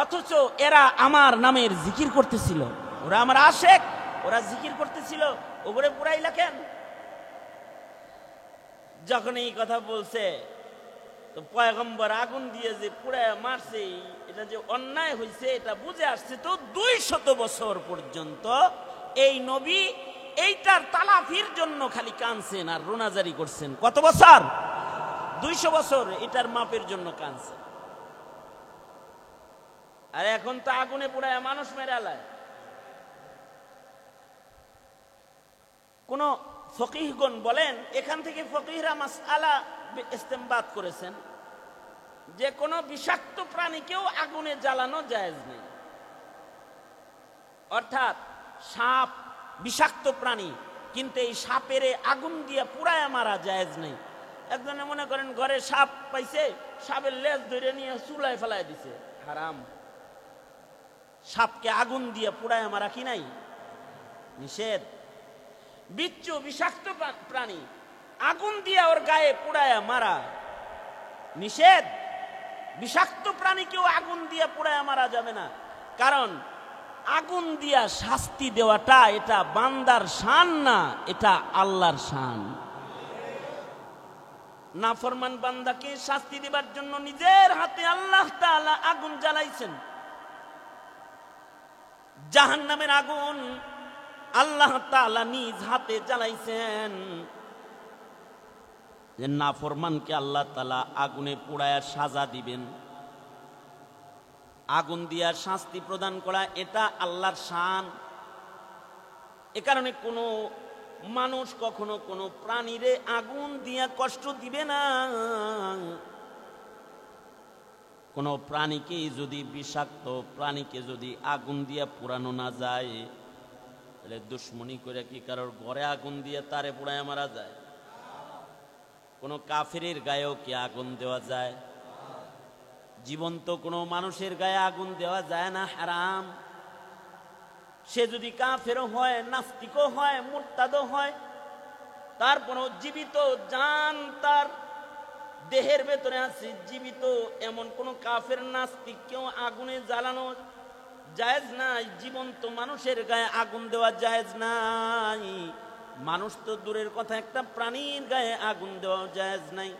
A: অথচ এরা আমার নামের জিকির করতেছিল, ওরা আমার আশেক, ওরা জিকির করতেছিল, ওগুলো পুরাইলা কেন? যখন এই কথা বলছে, তো পয়গম্বর আগুন দিয়ে যে পুড়ায় মারছে, এটা যে অন্যায় হয়েছে এটা বুঝে আসছে। তো 200 বছর পর্যন্ত এই নবী এইটার তালাফির জন্য খালি কানছেন আর রোনাজারি করছেন। কত বছর? 200 বছর এটার মাপের জন্য কানছেন। আর এখন তো আগুনে পুড়ায় মানুষ মেরালায়। কোন ফকিহগণ বলেন, এখান থেকে ফকিহরা মাসআলা ইস্তেমবাত করেছেন যে কোন বিষাক্ত প্রাণীকেও আগুনে জ্বালানো জায়েজ নেই। অর্থাৎ সাপ বিষাক্ত প্রাণী, কিন্তু এই সাপের আগুন দিয়ে পুড়ায় মারা জায়েজ নেই। একজনে মনে করেন ঘরে সাপ পাইছে, সাপের লেজ ধরে নিয়ে চুলায় ফেলায় দিছে, হারাম। সাপকে আগুন দিয়ে পুড়ায় মারা কি নাই? নিষেধ। বিচ্ছু বিষাক্ত প্রাণী, আগুন দিয়ে ওর গায়ে পুড়ায় মারা নিষেধ। বিষাক্ত প্রাণীকেও আগুন দিয়ে পোড়ায় মারা যাবে না, কারণ আগুন দিয়া শাস্তি দেওয়াটা এটা বান্দার শান না, এটা আল্লাহর শান। নাফরমান বান্দাকে শাস্তি দেবার জন্য নিজের হাতে আল্লাহ তাআলা আগুন জ্বালাইছেন। জাহান্নামের আগুন আল্লাহ তাআলা নিজ হাতে জ্বালাইছেন, যে নাফরমানকে আল্লাহ তাআলা আগুনে পোড়ায়া সাজা দিবেন। আগুন দিয়া শাস্তি প্রদান করা এটা আল্লাহর শান। এ কারণে কোনো মানুষ কখনো কোনো প্রাণীরে আগুন দিয়া কষ্ট দিবে না। কোনো প্রাণীকে যদি বিষাক্ত প্রাণীকে যদি আগুন দিয়া পোড়ানো না যায়, তাহলে দুশ্মনী করে কি কারোর ঘরে আগুন দিয়ে তারে পোড়ায় মারা যায়? কোনো কাফেরের গায়েও কি আগুন দেওয়া যায়? জীবন্ত কোনো মানুষের গায়ে আগুন দেওয়া যায় না, হারাম। সে যদি কাফেরও হয়, নাস্তিকও হয়, মুরতাদও হয়, তারপরও জীবিত জান তার দেহের ভেতরে আছে, জীবিত এমন কোন কাফের নাস্তিককেও আগুনে জ্বালানো জায়েজ নাই। জীবন্ত মানুষের গায়ে আগুন দেওয়া জায়েজ নাই। মানুষ তো দূরের কথা, একটা প্রাণীর গায়ে আগুন দেওয়া জায়েজ নাই।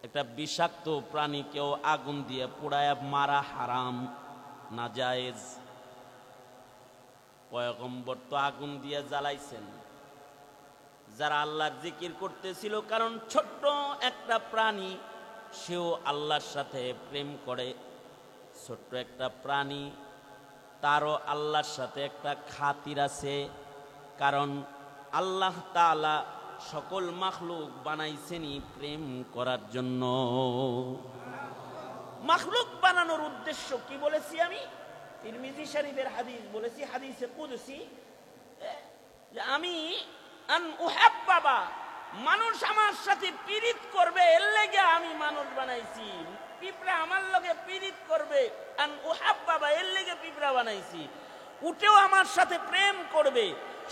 A: একটা বিষাক্ত প্রাণীকেও আগুন দিয়ে পোড়ায় মারা হারাম, নাজায়েজ। পয়গম্বর তো আগুন দিয়ে জ্বালাইছেন যারা আল্লাহর জিকির করতেছিল, কারণ ছোট্ট একটা প্রাণী সেও আল্লাহর সাথে প্রেম করে। ছোট্ট একটা প্রাণী, তারও আল্লাহর সাথে একটা খাতির আছে, কারণ আল্লাহ তাআলা সকল মাখলুক বানাইছেনই প্রেম করার জন্য। মাখলুক বানানোর উদ্দেশ্য কি বলেছি আমি? তিরমিজি শরীফের হাদিস বলেছি, হাদিসে কুদসি, যে আমি আন উহাব্বাবা, মানুষ আমার সাথে পীড়িত করবে এর লেগে আমি মানুষ বানাইছি। পিঁপড়া আমার লগে পীড়িত করবে, আন উহাব্বাবা, এর লেগে পিঁপড়া বানাইছি। উটেও আমার সাথে প্রেম করবে,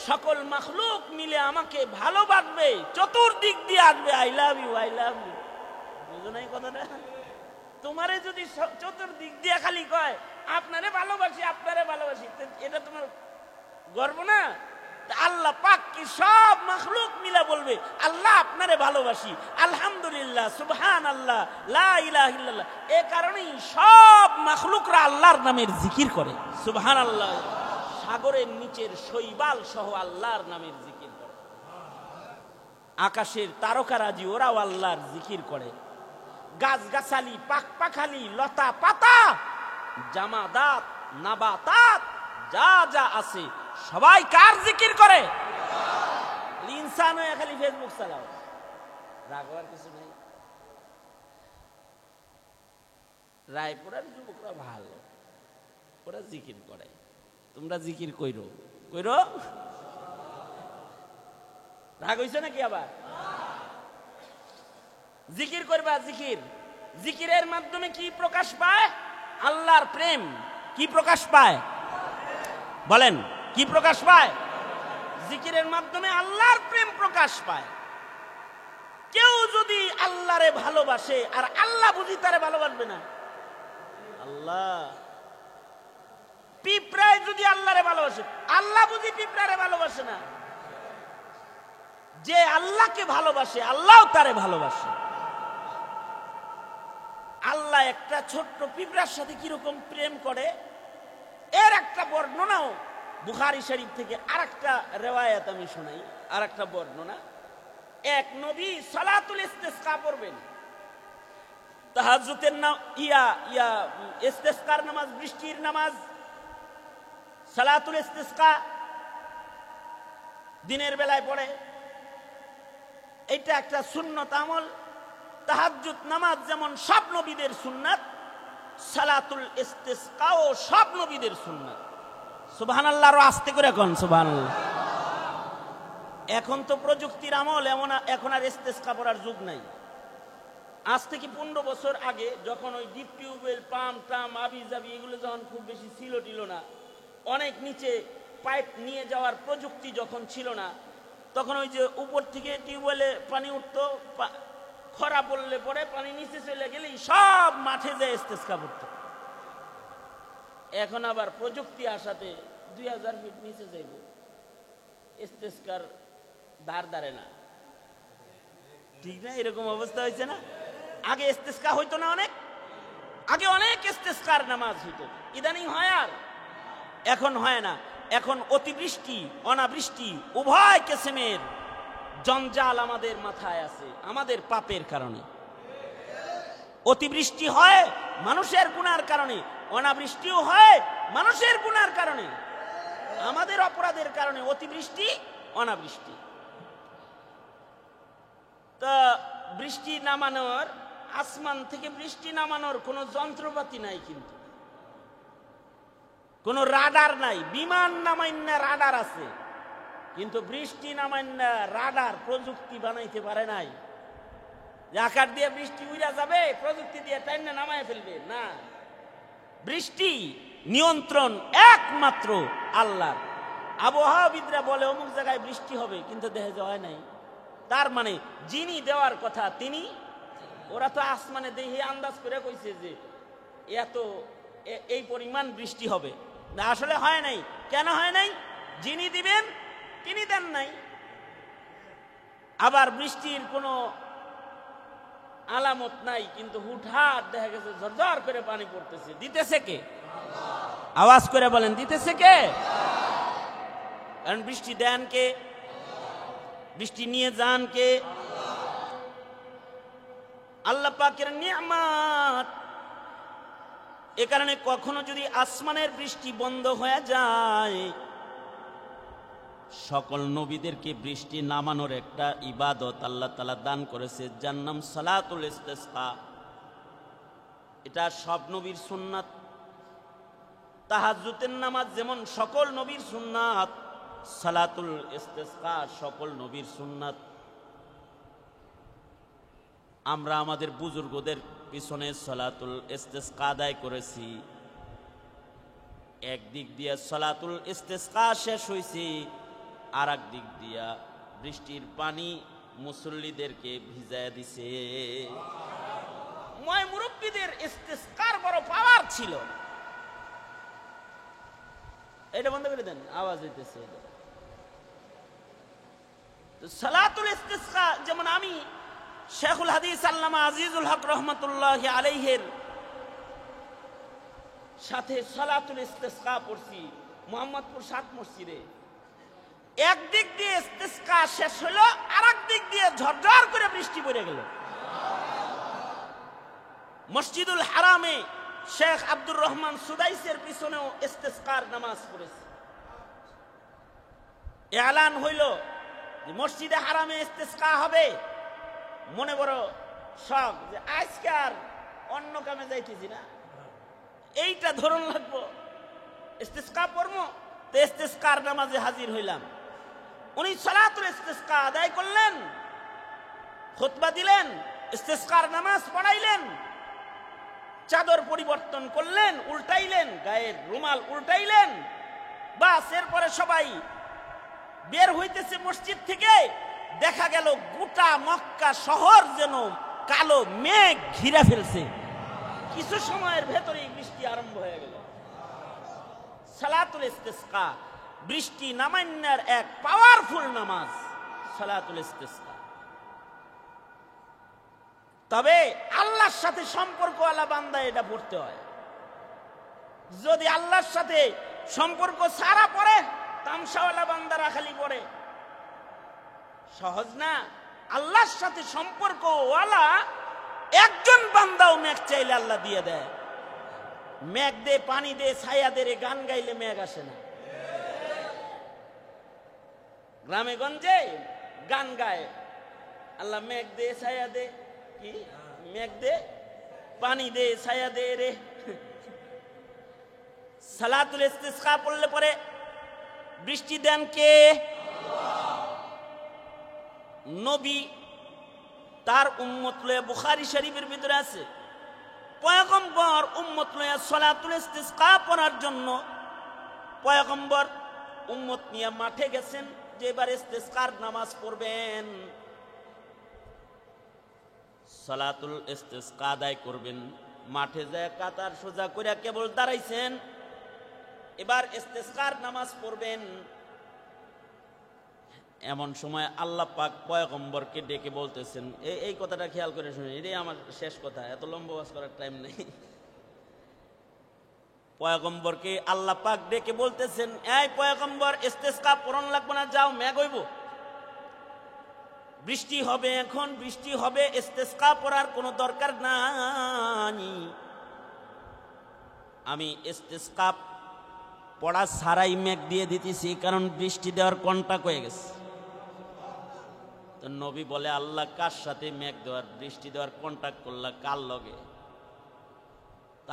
A: সকল মাখলুক মিলে আমাকে ভালোবাসবে, চতুর্দিক দিয়ে আসবে I love you, I love you. বুঝো নাই কথাটা? তোমারে যদি চতুর্দিক দিয়ে খালি কয় আপনারে ভালোবাসি, আপনারে ভালোবাসি, এটা তোমার গর্ব না? আল্লাহ পাক কি সব মাখলুক মিলে বলবে আল্লাহ আপনারে ভালোবাসি, আলহামদুলিল্লাহ, সুবহানাল্লাহ, লা ইলাহা ইল্লাল্লাহ। এই কারণেই সব মাখলুকরা আল্লাহর নামের জিকির করে, সুবহানাল্লাহ। সাগরের নিচের শৈবাল সহ আল্লাহর নামের জিকির করে, আকাশের তারকারাজি ওরাও আল্লাহর জিকির করে, গাছগাছালি, পাখপাখালি, লতা পাতা, জামাদাত, নাবাতাত যা যা আছে সবাই কার জিকির করে? ইনসান হয়ে খালি ফেসবুক চালাও, রাগবার কিছু নেই। রায়পুরের যুবকরা ভালো, ওরা জিকির করে, তোমরা জিকির কইরো কইরো। রাগ হইছে নাকি? আবার জিকির করবা, জিকির। জিকিরের মাধ্যমে কি প্রকাশ পায়? আল্লাহর প্রেম। কি প্রকাশ পায় বলেন? কি প্রকাশ পায়? জিকিরের মাধ্যমে আল্লাহর প্রেম প্রকাশ পায়। কেউ যদি আল্লাহরে ভালোবাসে, আর আল্লাহ বুঝি তারে ভালোবাসবে না? আল্লাহ পিঁপড়ায় যদি আল্লাহরে ভালোবাসে, আল্লাহ বুঝি পিঁপড়ারে ভালোবাসে না? যে আল্লাহকে ভালোবাসে আল্লাহও তারে ভালোবাসে। আল্লাহ একটা ছোট্ট পিঁপড়ার সাথে কিরকম প্রেম করে এর একটা বর্ণনাও বুখারী শরীফ থেকে আরেকটা রিওয়ায়াত আমি শোনাই, আরেকটা বর্ণনা। এক নবী সালাতুল ইস্তিসকা পড়বেন, তাহাজ্জুদের ইস্তিসকার নামাজ, বৃষ্টির নামাজ, সালাতুল ইস্তিসকা দিনের বেলায় পড়ে। এটা একটা সুন্নত আমল। তাহাজ্জুদ নামাজ যেমন সব নবীদের সুন্নাত, সালাতুল ইস্তিসকাও সব নবীদের সুন্নাত। সুবহানাল্লাহ, আরো আস্তে করে কোন সুবহানাল্লাহ। এখন তো প্রযুক্তির আমল, এখন আর ইস্তিসকা পড়ার যুগ নাই। আজ থেকে 15 বছর আগে যখন ওই ডিপ টিউবওয়েল, পাম্প টাম, আবি জাবি এগুলো যখন খুব বেশি ছিল না, অনেক নিচে পাইপ নিয়ে যাওয়ার প্রযুক্তি যখন ছিল না, তখন ওই যে উপর থেকে টিউবওয়েলে পানি উঠতো, খরা পড়লে পরে পানি নিচে চলে গেলেই সব মাঠে যায় ইস্তেসকা করতে। এখন আবার প্রযুক্তি আসাতে 2000 ফিট নিচে যাইব, ইস্তেসকার ধার ধারে না। ঠিক না? এরকম অবস্থা হয়েছে না? আগে ইস্তেসকা হইতো না, আগে অনেক ইস্তেসকার নামাজ হইতো, ইদানিং হয় আর এখন হয় না। এখন অতিবৃষ্টি অনাবৃষ্টি উভয় কিসমের জঞ্জাল আমাদের মাথায় আছে, আমাদের পাপের কারণে। অতিবৃষ্টি হয় মানুষের গুনার কারণে, অনাবৃষ্টিও হয় মানুষের গুনার কারণে, আমাদের অপরাধের কারণে অতিবৃষ্টি অনাবৃষ্টি। তা বৃষ্টি নামানোর, আসমান থেকে বৃষ্টি নামানোর কোনো যন্ত্রপাতি নাই, কিন্তু কোনো রাডার নাই। বিমান নামাইন্না রাডার আছে, কিন্তু বৃষ্টি নামাইন্না রাডার প্রযুক্তি বানাইতে পারে নাই। আকার দিয়ে বৃষ্টি উড়া যাবে, প্রযুক্তি দিয়ে টাইনা নামায় ফেলবে না। বৃষ্টি নিয়ন্ত্রণ একমাত্র আল্লাহ। আবহাওয়াবিদরা বলে অমুক জায়গায় বৃষ্টি হবে, কিন্তু দেখা যায় নাই। তার মানে যিনি দেওয়ার কথা তিনি, ওরা তো আসমানে দেখে আন্দাজ করে কইছে যে এত এই পরিমাণ বৃষ্টি হবে, না আসলে হয় নাই। কেন হয় নাই? যিনি দিবেন তিনি দেন নাই। আবার বৃষ্টির কোনো আলামত নাই, কিন্তু হুটহাট দেখা গেছে ঝরঝর করে পানি পড়তেছে। দিতেছে কে? আওয়াজ করে বলেন, দিতেছে কে? কারণ বৃষ্টি দেন কে? বৃষ্টি নিয়ে যান কে? আল্লাহ পাকের নিয়ামত। এ কারণে কখনো যদি আসমানের বৃষ্টি বন্ধ হয়ে যায়, সকল নবীদেরকে বৃষ্টি নামানোর একটা ইবাদত আল্লাহ তাআলা দান করেছে, যার নাম সালাতুল ইস্তিসকা। এটা সব নবীর সুন্নাত। তাহাজ্জুদের নামাজ যেমন সকল নবীর সুন্নাত, সালাতুল ইস্তিসকা সকল নবীর সুন্নাত। আমরা আমাদের বুজুর্গদের পিছনে সালাতুল ইস্তিসকা আদায় করেছি। একদিক দিয়ে সালাতুল ইস্তিসকা শেষ হয়েছে, আর এক দিক দিয়া বৃষ্টির পানি মুসল্লিদেরকে ভিজায় দিছে। ময় মুরব্বীদের ইস্তিসকার বড় পাওয়ার ছিল। এটা বন্ধ করে দেন, আওয়াজ হইতেছে। সালাতুল ইস্তিসকা যেমন আমি শেখুল হাদিস আল্লামা আজিজুল হক রহমতুল্লাহি আলাইহির সাথে সালাতুল ইস্তিসকা পড়ছি মোহাম্মদপুর 7 মসজিদে। একদিক দিয়ে ইস্তিসকা শেষ হলো, আর এক দিক দিয়ে ঝরঝর করে বৃষ্টি পড়ে গেল। মসজিদুল হারামে শেখ আব্দুর রহমান সুদাইসের পিছনেও ইস্তিসকার নামাজ পড়েছে। এলান হইল যে মসজিদে হারামে ইস্তিসকা হবে। মনে বড় শখ যে আজকে আর অন্য কামে যাইতেছি না, এইটা ধরন লাগবো, ইস্তিসকা পড়বো। তো ইস্তিসকার নামাজে হাজির হইলাম। উনি সালাতুল ইস্তিসকা আদায় করলেন, খুতবা দিলেন, ইস্তিসকার নামাজ পড়াইলেন, চাদর পরিবর্তন করলেন, উল্টাইলেন, গায়ের রুমাল উল্টাইলেন। বাস এরপরে সবাই বের হইতেছে মসজিদ থেকে। দেখা গেল গোটা মক্কা শহর যেন কালো মেঘ ঘিরে ফেলছে। কিছু সময়ের ভেতরেই বৃষ্টি আরম্ভ হয়ে গেল। সালাতুল ইস্তিসকা বৃষ্টি নামান্যার এক পাওয়ারফুল নামাজ সালাতুল ইস্তিসকা। তবে আল্লাহর সাথে সম্পর্কওয়ালা বান্দা এটা পড়তে হয়। যদি আল্লাহর সাথে সম্পর্ক ছাড়া পড়ে, তামসাওয়ালা বান্দারা খালি পড়ে, সহজ না। আল্লাহর সাথে সম্পর্কওয়ালা একজন বান্দাও মেঘ চাইলে আল্লাহ দিয়ে দেয়। মেঘ দে, পানি দে, ছায়া দে, গান গাইলে মেঘ আসে না। গ্রামে গঞ্জে গান গায়, আল্লাহ মেঘ দে, ছায়া দে, কি মেঘ দে, পানি দে, ছায়া দে রে। সালাতুল ইস্তিসকা পড়লে পরে বৃষ্টি দেন কে? নবী তার উম্মত লয়ে, বুখারী শরীফের ভিতরে আছে, পয়গম্বর উম্মত লয়ে সালাতুল ইস্তিসকা পড়ার জন্য পয়গম্বর উম্মত নিয়ে মাঠে গেছেন যে এবার ইস্তিসকার নামাজ পড়বেন। সালাতুল ইস্তিসকা আদায় করবেন, মাঠে যায় কাতার সোজা কইরা কেবল দাঁড়াইছেন, এবার ইস্তিসকার নামাজ পড়বেন। এমন সময় আল্লাহ পাক পয়গম্বরকে ডেকে বলতেছেন, এই কথাটা খেয়াল করে শুনুন, এটাই আমার শেষ কথা, এত লম্বা ওয়াজ করার টাইম নেই। পয়গম্বরকে আল্লাহ পাক ডেকে বলতেছেন, এই পয়গম্বর, ইস্তিসকা পূরণ লাগবে না, যাও মেঘ হইব, বৃষ্টি হবে, এখন বৃষ্টি হবে, ইস্তিসকা পড়ার কোনো দরকার নাই, আমি ইস্তিসকা পড়া ছাড়াই মেঘ দিয়ে দিতেছি, কারণ বৃষ্টি দেওয়ার কন্ট্রাক্ট হয়ে গেছে। তো নবী বলে, আল্লাহ কার সাথে মেঘ দেওয়ার বৃষ্টি দেওয়ার কন্ট্রাক্ট করলা, কার লগে?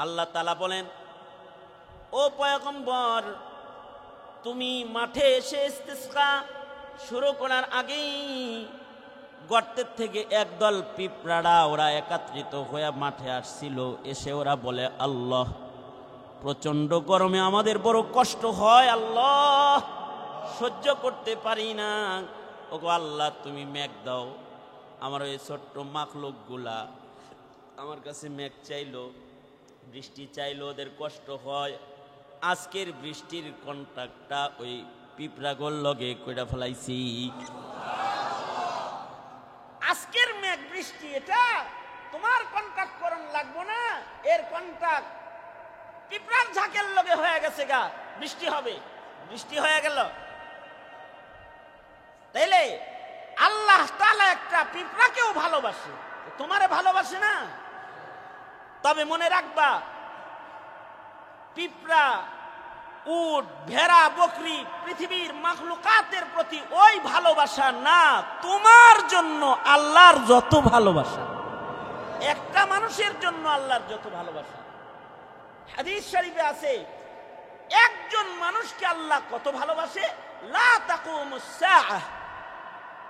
A: আল্লাহ তাআলা বলেন, ও পয়গম্বর, তুমি মাঠে এসে ইস্তিসকা শুরু করার আগেই গর্তের থেকে একদল পিঁপড়ারা ওরা একত্রিত হয়ে মাঠে আসছিল। এসে ওরা বলে, আল্লাহ, প্রচন্ড গরমে আমাদের বড় কষ্ট হয়, আল্লাহ সহ্য করতে পারি না, ওগো আল্লাহ তুমি মেঘ দাও। আমার ওই ছোট্ট মাখলুকগুলা আমার কাছে মেঘ চাইলো, বৃষ্টি চাইলো, ওদের কষ্ট হয়, আজকের বৃষ্টির কন্ট্রাক্টটা ওই পিঁপড়াগুলোর লগে কইরা ফেলাইছি। আজকের মেঘ বৃষ্টি এটা তোমার কন্ট্রাক্ট করণ লাগবো না, এর কন্ট্রাক্ট পিঁপড়ার ঝাঁকের লগে হয়ে গেছে গা, বৃষ্টি হবে, বৃষ্টি হয়ে গেল। তাইলে আল্লাহ তাআলা একটা পিঁপড়াকেও ভালোবাসে, তোমারে ভালোবাসে না? তবে মনে রাখবা, পিঁপড়া, উট, ভেড়া, বকরি, পৃথিবীর মাখলুকাতের প্রতি ওই ভালোবাসা না তোমার জন্য আল্লাহর যত ভালোবাসা, একটা মানুষের জন্য আল্লাহর যত ভালোবাসা। হাদিস শরীফে আছে, একজন মানুষকে আল্লাহ কত ভালোবাসে, লা তাকুমুস সাআহ,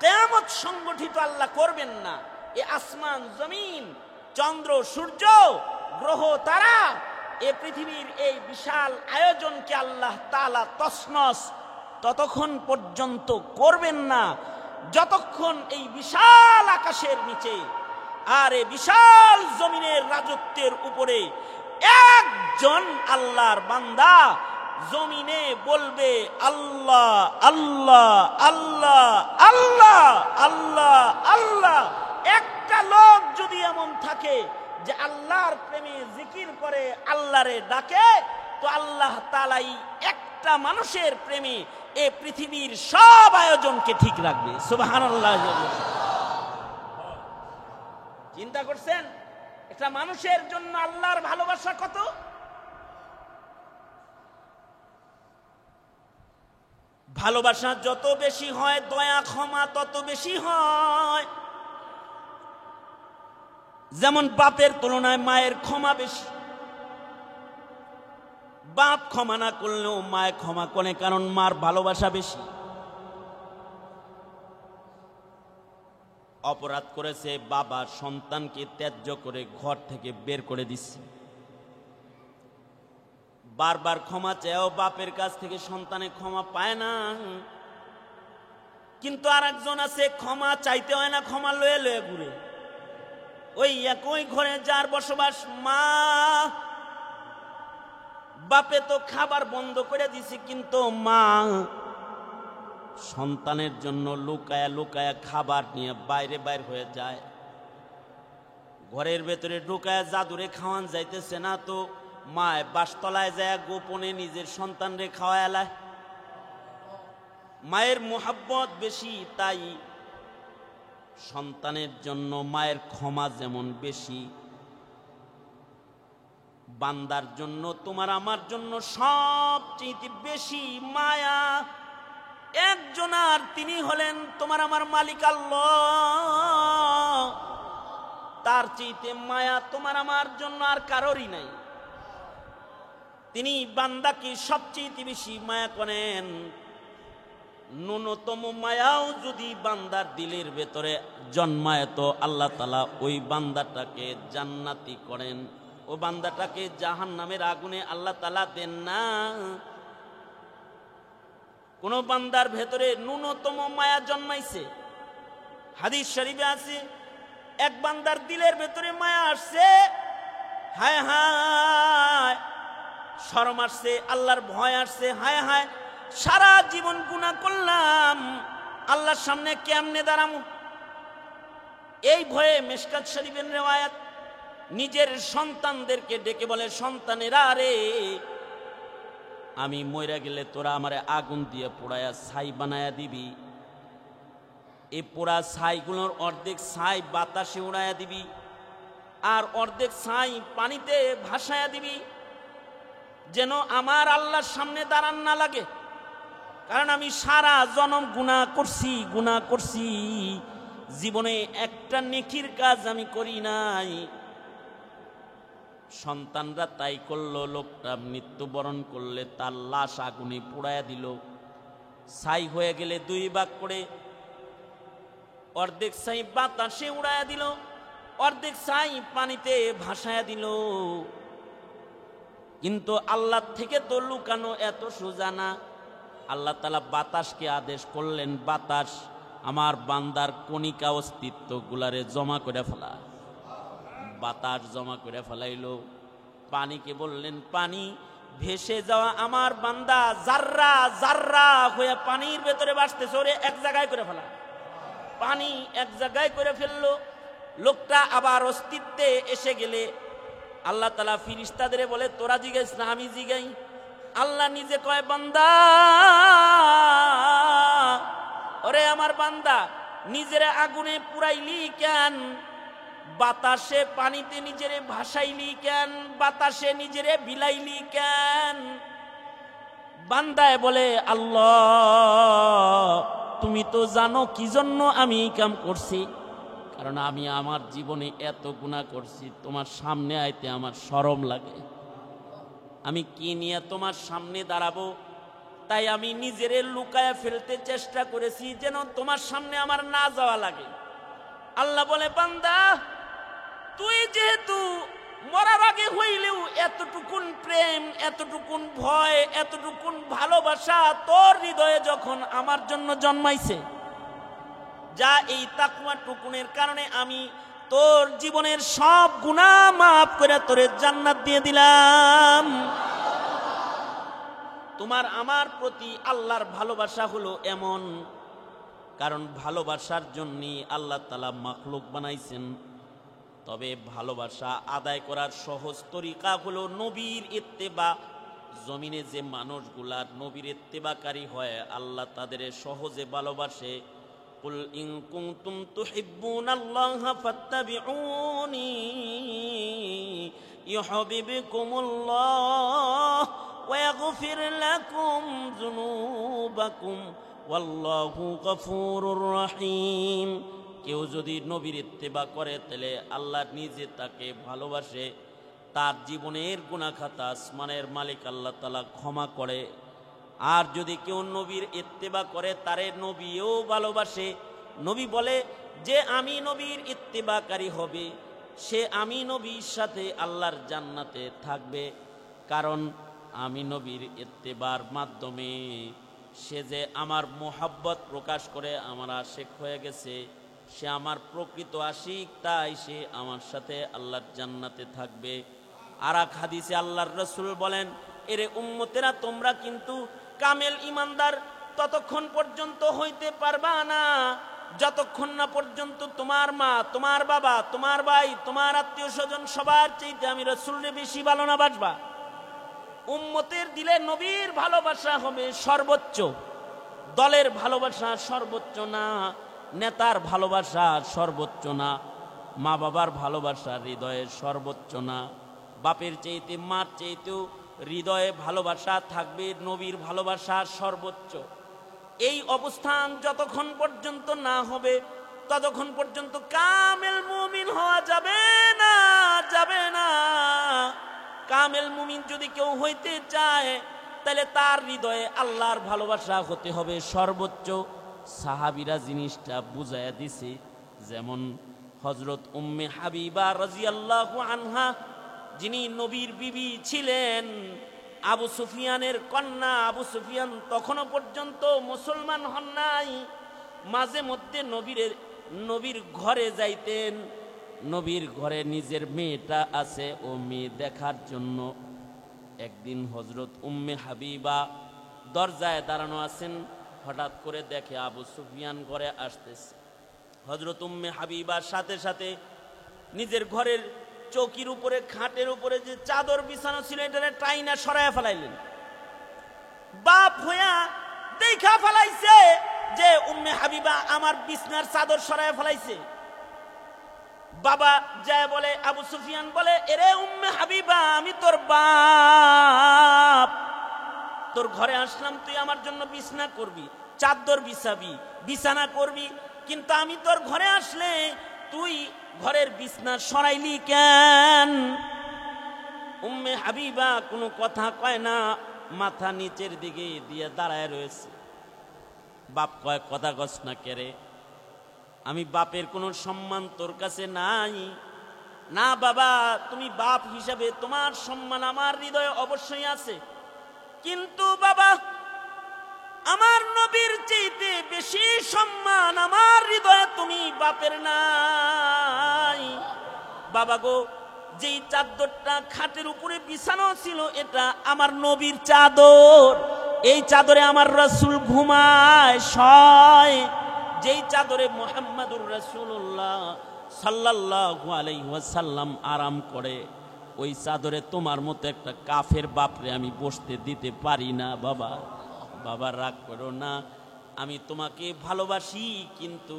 A: কিয়ামত সংগঠিত আল্লাহ করবেন না, এ আসমান জমিন, চন্দ্র সূর্য, গ্রহ তারা, এ পৃথিবীর এই বিশাল আয়োজনকে আল্লাহ তাআলা তছনছ ততক্ষণ পর্যন্ত করবেন না যতক্ষণ এই বিশাল আকাশের নিচে আর এই বিশাল জমিনের রাজত্বের উপরে একজন আল্লাহর বান্দা জমিনে বলবে, আল্লাহ আল্লাহ আল্লাহ আল্লাহ আল্লাহ আল্লাহ। একটা লোক যদি এমন থাকে যে আল্লাহর প্রেমে জিকির করে, আল্লাহরে ডাকে, তো আল্লাহ তাআলাই একটা মানুষের প্রেমে এই পৃথিবীর সব আয়োজনকে ঠিক রাখবে। সুবহানাল্লাহ। চিন্তা করছেন একটা মানুষের জন্য আল্লাহর ভালোবাসা কত? ভালোবাসা যত বেশি হয়, দয়া ক্ষমা তত বেশি হয়। যেমন বাপের তুলনায় মায়ের ক্ষমা বেশি, বাপ ক্ষমা না করলেও মায়ের ক্ষমা করে, কারণ মার ভালোবাসা বেশি। অপরাধ করেছে বাবা, সন্তানকে ত্যায্য করে ঘর থেকে বের করে দিচ্ছে, বারবার ক্ষমা চেয়েও বাপের কাছ থেকে সন্তানে ক্ষমা পায় না। কিন্তু আর একজন আছে, ক্ষমা চাইতে হয় না, ক্ষমা লয়ে লয়ে ঘুরে। ওই একই ঘরে যার বসবাস, মা বাপে তো খাবার বন্ধ করে দিছে, কিন্তু মা সন্তানের জন্য লুকায়া লুকায়া খাবার নিয়ে বাইরে বাইর হয়ে যায়। ঘরের ভেতরে ঢুকায়া জাদুরে খাওয়ান যাইতেছে না, তো মায় বাসতলায় যায় গোপনে নিজের সন্তানরে খাওয়ায়। মায়ের মোহাব্বত বেশি, তাই সন্তানের জন্য মায়ের ক্ষমা যেমন বেশি, বান্দার জন্য, তোমার আমার জন্য সবচেয়ে বেশি মায়া একজনার, তিনি হলেন তোমার আমার মালিক আল্লাহ। তার চেয়ে মায়া তোমার আমার জন্য আর কারোরই নাই। তিনি বান্দাকে সবচেয়ে বেশি মায়া করেন। ন্যূনতম মায়াও যদি বান্দার দিলের ভেতরে জন্মায়, তো আল্লাহ তাআলা ওই বান্দাটাকে জান্নাতি করেন, ও বান্দাটাকে জাহান্নামের আগুনে আল্লাহ তাআলা দেন না। কোন বান্দার ভেতরে ন্যূনতম মায়া জন্মাইছে, হাদিস শরীফে আছে, এক বান্দার দিলের ভেতরে মায়া আসছে, হায় হায় শরম আসছে, আল্লাহর ভয় আসছে, হায় হায় সারা জীবন গুনাহ করলাম, আল্লাহর সামনে কেমনে দাঁড়ামু। এই ভয়ে মিশকাত শরীফের রিওয়ায়াত, নিজের সন্তানদেরকে ডেকে বলে, সন্তানেরা রে, আমি মইরা গেলে তোরা আমারে আগুন দিয়ে পোড়ায়া ছাই বানায়া দিবি, এই পোড়া ছাইগুলোর অর্ধেক ছাই বাতাসে উড়াইয়া দিবি, আর অর্ধেক ছাই পানিতে ভাসায়া দিবি, যেন আমার আল্লাহর সামনে দাঁড়ান না লাগে। কারণ আমি সারা জনম গুনাহ করছি, জীবনে একটা নেকির কাজ আমি করি নাই। সন্তানরা তাই করলো। লোকটা মৃত্যুবরণ করলে তার লাশ আগুনে পোড়ায়া দিল, ছাই হয়ে গেলে দুই ভাগ করে অর্ধেক ছাই বাতাসে উড়াইয়া দিল, অর্ধেক ছাই পানিতে ভাসায়া দিল। কিন্তু আল্লাহ থেকে তো লুকানো এত সোজা না। আল্লাহ তাআলা বাতাসকে আদেশ করলেন, বাতাস আমার বান্দার কণিকা অস্তিত্ব গুলারে জমা করে ফেলা। বাতাস জমা করে ফেলাইল। পানিকে বললেন, পানি ভেসে যাওয়া আমার বান্দা জাররা জাররা হয়ে পানির ভেতরে ভাসতেছে, ওরে এক জায়গায় করে ফেলা। পানি এক জায়গায় করে ফেললো। লোকটা আবার অস্তিত্বে এসে গেলে আল্লাহ তাআলা ফেরেশতাদের বলে, তোরা জিজ্ঞেস না, আমি জিগাই। আল্লাহ নিজে কয়, বান্দা ওরে আমার বান্দা, নিজেরে আগুনে পুরাইলি কেন? বাতাসে পানিতে নিজেরে ভাসাইলি কেন? বাতাসে নিজেরে বিলাইলি কেন? বান্দায় বলে, আল্লাহ তুমি তো জানো কি জন্য আমি এই কাম করছি। কারণ আমি আমার জীবনে এত গুনাহ করছি, তোমার সামনে আইতে আমার শরম লাগে। আমি কি নিয়ে তোমার সামনে দাঁড়াবো? তাই আমি নিজেরে লুকায়া ফেলতে চেষ্টা করেছি, যেন তোমার সামনে আমার না যাওয়া লাগে। আল্লাহ বলে, বান্দা তুই যেহেতু মরার আগে হইলেও এতটুকুন প্রেম, এতটুকুন ভয়, এতটুকুন ভালোবাসা তোর হৃদয়ে যখন আমার জন্য জন্মাইছে, যা এই তাকওয়া টুকুনের কারণে আমি তোর জীবনের সব গুনাহ মাফ করে তোরে জান্নাত দিয়ে দিলাম। তোমার আমার প্রতি আল্লাহর ভালোবাসা হলো এমন, কারণ ভালোবাসার জন্যই আল্লাহ তাআলা মাখলুক বানাইছেন। তবে ভালোবাসা আদায় করার সহজ তরিকা হলো নবীর ইত্তেবা। জমিনে যে মানুষগুলা নবীর ইত্তেবাকারী হয়, আল্লাহ তাদের সহজে ভালোবাসে। কুল ইন কুনতুম তুহিব্বুনাল্লাহা ফাত্তাবিউনি ইউহিব্বুকুমুল্লাহ ওয়া ইয়াগফির লাকুম যুনুবাকুম ওয়াল্লাহু গফুরুর রহিম। কেউ যদি নবীর ইত্তেবা করে, তাহলে আল্লাহ নিজে তাকে ভালোবাসে। তার জীবনের গুনাহ খাতা আসমানের মালিক আল্লাহ তাআলা ক্ষমা করে। আর যদি কেউ নবীর ইত্তেবা করে, তারে নবীও ভালোবাসে। নবী বলে, যে আমি নবীর ইত্তেবাকারী হবে, সে আমি নবীর সাথে আল্লাহর জান্নাতে থাকবে। কারণ আমি নবীর ইত্তেবার মাধ্যমে সে যে আমার মোহাব্বত প্রকাশ করে আমার আশিক হয়ে গেছে, সে আমার প্রকৃত আশিক, তাই সে আমার সাথে আল্লাহর জান্নাতে থাকবে। আর এক হাদিসে আল্লাহর রাসূল বলেন, এরে উম্মতেরা, তোমরা কিন্তু কামেল ঈমানদার ততক্ষণ পর্যন্ত হইতে পারবা না যতক্ষণ না পর্যন্ত তোমার মা, তোমার বাবা, তোমার ভাই, তোমার আত্মীয় স্বজন সবার চাইতে আমি রাসূলকে বেশি ভালো না বাসবা। উম্মতের দিলে নবীর ভালোবাসা হবে সর্বোচ্চ, দলের ভালোবাসা সর্বোচ্চ না, নেতার ভালোবাসা সর্বোচ্চ না, মা বাবার ভালোবাসা হৃদয়ে সর্বোচ্চ না। বাপের চাইতে মার চাইতেও হৃদয়ে ভালোবাসা থাকবে নবীর ভালোবাসা সর্বোচ্চ। এই অবস্থান যতক্ষণ পর্যন্ত না হবে, ততক্ষণ পর্যন্ত কামেল মুমিন হওয়া যাবে না, যাবে না। কামেল মুমিন যদি কেউ হইতে চায়, তাহলে তার হৃদয়ে আল্লাহর ভালোবাসা হতে হবে সর্বোচ্চ। সাহাবীরা জিনিসটা বুঝাইয়া দিছে। যেমন হযরত উম্মে হাবিবা রাদিয়াল্লাহু আনহা, যিনি নবীর বিবি ছিলেন, আবু সুফিয়ানের কন্যা। আবু সুফিয়ান তখনও পর্যন্ত মুসলমান হন নাই। মাঝে মধ্যে নবীর ঘরে যাইতেন, নবীর ঘরে নিজের মেয়েটা আছে, ও মেয়ে দেখার জন্য একদিন হযরত উম্মে হাবিবা দরজায় দাঁড়ানো আছেন। হঠাৎ করে দেখে আবু সুফিয়ান ঘরে আসতেছে। হযরত উম্মে হাবিবার সাথে সাথে নিজের ঘরের চৌকির উপরে, খাটের উপরে যে চাদর বিছানো ছিল এটারে টাইনা সরায়া ফেলাইলেন। বাপ হইয়া দেখা ফেলাইছে যে উম্মে হাবিবা আমার বিছনার চাদর সরায়া ফেলাইছে। বাবা যায় বলে, আবু সুফিয়ান বলে, এরে উম্মে হাবিবা, আমি তোর বাপ, তোর ঘরে আসলাম, তুই আমার জন্য বিছনা করবি, চাদর বিছাবি, বিছানা করবি, কিন্তু আমি তোর ঘরে আসলে তুই ঘরের বিছনা সরাইলি কেন? উম্মে হাবিবা কোনো কথা কয় না, মাথা নিচের দিকে দিয়ে দাঁড়ায় রয়েছে। বাপ কয়, কথা কস না কেরে? আমি বাপের কোনো সম্মান তোর কাছে নাই? না বাবা, তুমি বাপ হিসাবে তোমার সম্মান আমার হৃদয়ে অবশ্যই আছে, কিন্তু বাবা আমার নবীর চাইতে বেশি সম্মান আমার হৃদয়ে তুমি বাপের নাই। বাবা গো, যেই চাদরটা খাটের উপরে বিছানো ছিল এটা আমার নবীর চাদর, এই চাদরে আমার রাসূল ঘুমায়, শয়। যেই চাদরে মুহাম্মাদুর রাসূলুল্লাহ সাল্লাল্লাহু আলাইহি ওয়াসাল্লাম আরাম করে, ওই চাদরে তোমার মতো একটা কাফের বাপরে আমি বসতে দিতে পারি না। বাবা, বাবা রাগ করো না, আমি তোমাকে ভালোবাসি, কিন্তু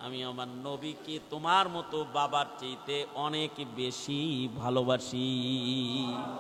A: আমি আমার নবীকে তোমার মতো বাবার চাইতে অনেক বেশি ভালোবাসি।